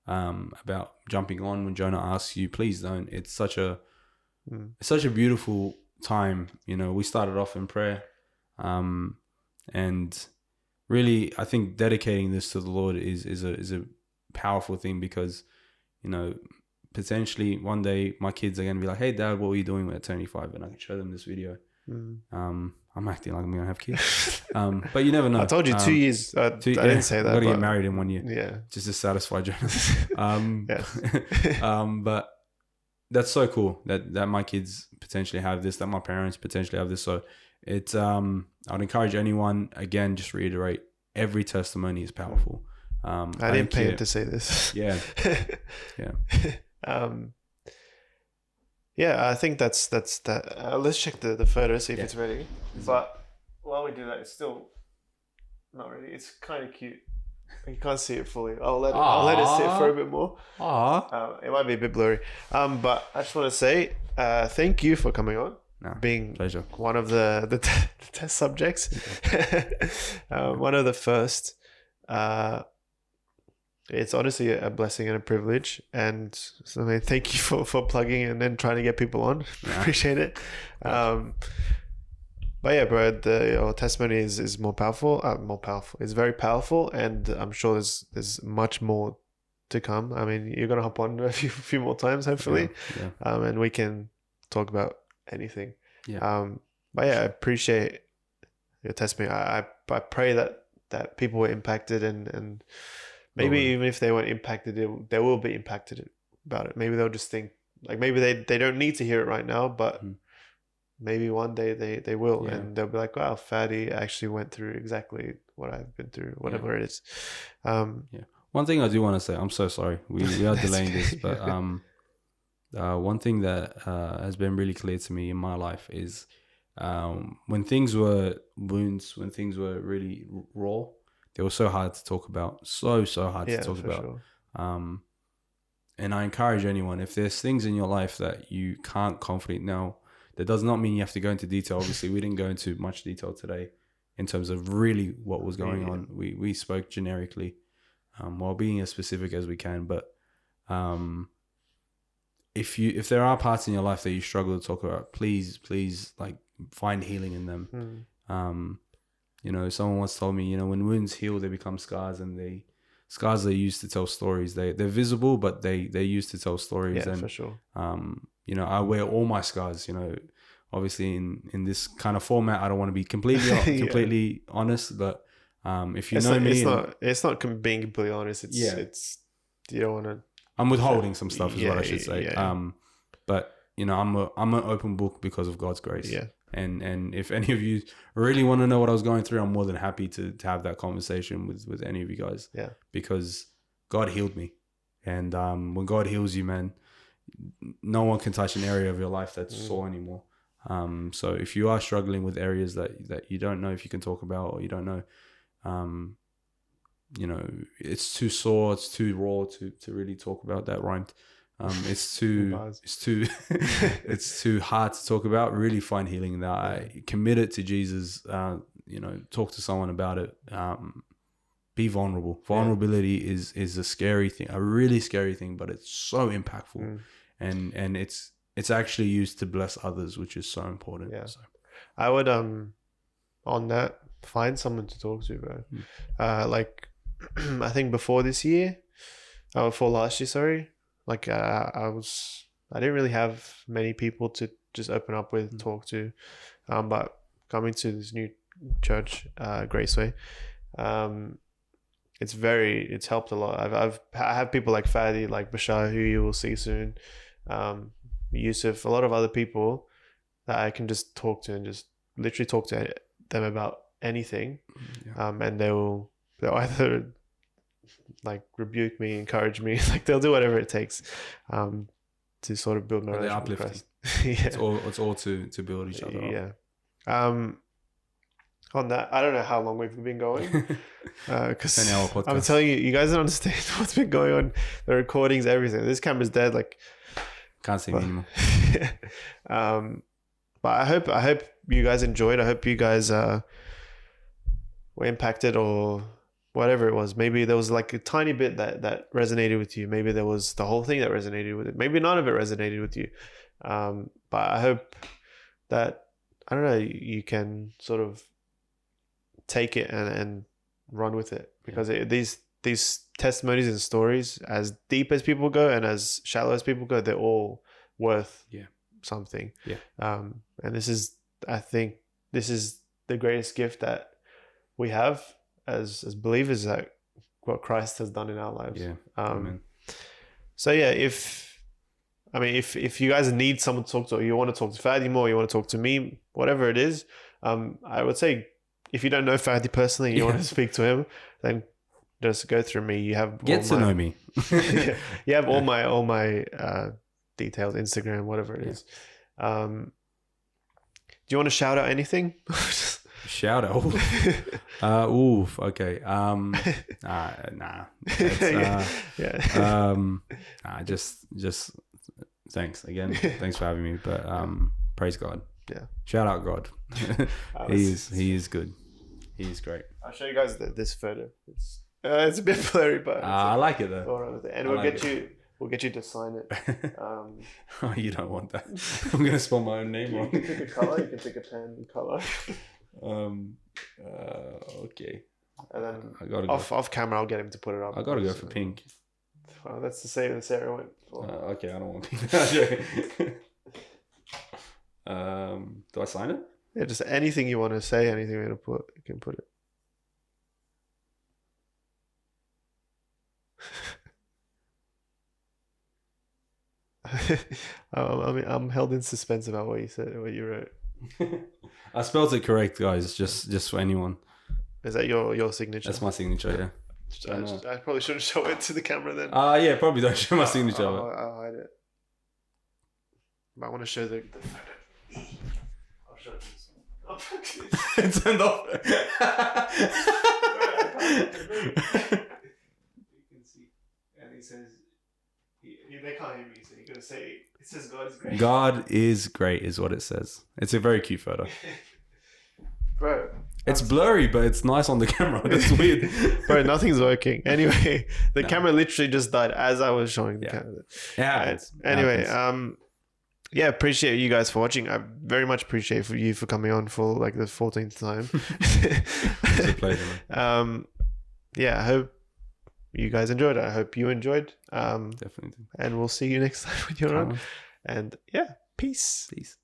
about jumping on when Jonah asks you, please don't. It's such a beautiful time. You know, we started off in prayer, and really, I think dedicating this to the Lord is a powerful thing because, you know, potentially one day my kids are going to be like, hey, Dad, what were you doing at 25? And I can show them this video. I'm acting like I'm going to have kids. But you never know. I told you 2 years. I didn't say that. I've got to get married in 1 year. Yeah. Just to satisfy Jonah. But that's so cool that my kids potentially have this, that my parents potentially have this. So it's, I'd encourage anyone, again, just reiterate, every testimony is powerful. I didn't pay him care. to say this. Yeah, yeah. Yeah, I think that's that. Let's check the photo, see if Yeah. it's ready. But while we do that, it's still not ready. It's kind of cute. You can't see it fully. I'll let it sit for a bit more. It might be a bit blurry. But I just want to say thank you for coming on. No, being pleasure. one of the test subjects. One of the first. It's honestly a blessing and a privilege, and so I mean, thank you for plugging in and trying to get people on. Yeah. Appreciate it. But yeah, bro, your testimony is more powerful. It's very powerful, and I'm sure there's much more to come. I mean, you're gonna hop on a few more times, hopefully, and we can talk about anything. But yeah, I appreciate your testimony. I pray that people were impacted, and maybe even if they weren't impacted, they will be impacted about it. Maybe they'll just think, like, maybe they don't need to hear it right now, but maybe one day they will, and they'll be like, wow, Fadi actually went through exactly what I've been through, whatever it is. One thing I do want to say, I'm so sorry, we are delaying this, but one thing that has been really clear to me in my life is when things were wounds, when things were really raw, they were so hard to talk about, so hard to talk about. Sure. And I encourage anyone, if there's things in your life that you can't confidently now, that does not mean you have to go into detail. Obviously, we didn't go into much detail today in terms of really what was going on. We spoke generically, while being as specific as we can. But if there are parts in your life that you struggle to talk about, please like find healing in them. You know, someone once told me, you know, when wounds heal, they become scars, and scars are used to tell stories. They're visible, but they're used to tell stories. Yeah, and, for sure. You know, I wear all my scars, you know, obviously in this kind of format. I don't want to be completely honest, but if you know me, it's not being completely honest. It's you don't want to. I'm withholding some stuff, is what I should say. But you know, I'm an open book because of God's grace. Yeah. And if any of you really want to know what I was going through, I'm more than happy to have that conversation with any of you guys. Yeah. Because God healed me, and when God heals you, man, no one can touch an area of your life that's sore anymore. So if you are struggling with areas that you don't know if you can talk about, or you don't know, you know, it's too sore, it's too raw to really talk about. That rhymed. It's too it's too hard to talk about. Really find healing in that. I commit it to Jesus. You know, talk to someone about it. Be vulnerable. Vulnerability is a scary thing, a really scary thing, but it's so impactful. And it's actually used to bless others, which is so important. Yeah. So I would on that, find someone to talk to, bro. Like I think before last year, sorry. Like I didn't really have many people to just open up with, talk to. But coming to this new church, Graceway, it's helped a lot. I have people like Fadi, like Bashar, who you will see soon, Yusuf, a lot of other people that I can just talk to and just literally talk to them about anything. And they'll either like rebuke me, encourage me, like they'll do whatever it takes to sort of build my relationship with Christ. It's all to build each other up. On that, I don't know how long we've been going, because I'm telling you guys don't understand what's been going on. The recordings, everything. This camera's dead. Like, can't see me anymore. But I hope you guys enjoyed. I hope you guys were impacted, or whatever it was. Maybe there was like a tiny bit that resonated with you. Maybe there was the whole thing that resonated with it. Maybe none of it resonated with you. But I hope that, I don't know, you can sort of take it and run with it, because these testimonies and stories, as deep as people go and as shallow as people go, they're all worth something. And I think this is the greatest gift that we have as believers, that what Christ has done in our lives. Amen. So yeah, if you guys need someone to talk to, or you want to talk to Fadi more, you want to talk to me, whatever it is, I would say, if you don't know Fadi personally, you want to speak to him, then just go through me. You have Get to know me. you have all my details, Instagram, whatever it is. Do you want to shout out anything? Shout out. Oof. Okay. Nah. Just thanks again. Thanks for having me. But praise God. Yeah. Shout out God. He is good. He is great. I'll show you guys this photo. It's a bit blurry, but I like it though. All right with it. And we'll get you to sign it. Oh, you don't want that. I'm gonna spell my own name wrong. You can pick a color. You can pick a pen and color. Okay. And then I gotta off camera, I'll get him to put it up. I gotta go for pink. Well, that's the same as Sarah went for. Okay, I don't want pink. Do I sign it? Yeah, just anything you want to say, anything you want to put, you can put it. I'm held in suspense about what you said, what you wrote. I spelled it correct, guys. Just for anyone. Is that your signature? That's my signature. Yeah. I probably shouldn't show it to the camera then. Yeah, probably don't show my signature. I'll hide it. But I want to show the photo. I'll show it to this one. It's turned off. You can see, and he says, they can't hear me, so you're gonna say, it says God is great. God is great, is what it says. It's a very cute photo. Bro. It's blurry, but it's nice on the camera. That's weird. Bro, nothing's working. Anyway, the camera literally just died as I was showing the camera. Yeah. Anyway, yeah, appreciate you guys for watching. I very much appreciate you for coming on for like the 14th time. It's a pleasure, man. Yeah, I hope you guys enjoyed it. I hope you enjoyed. Definitely. And we'll see you next time when you're on. And yeah, peace. Peace.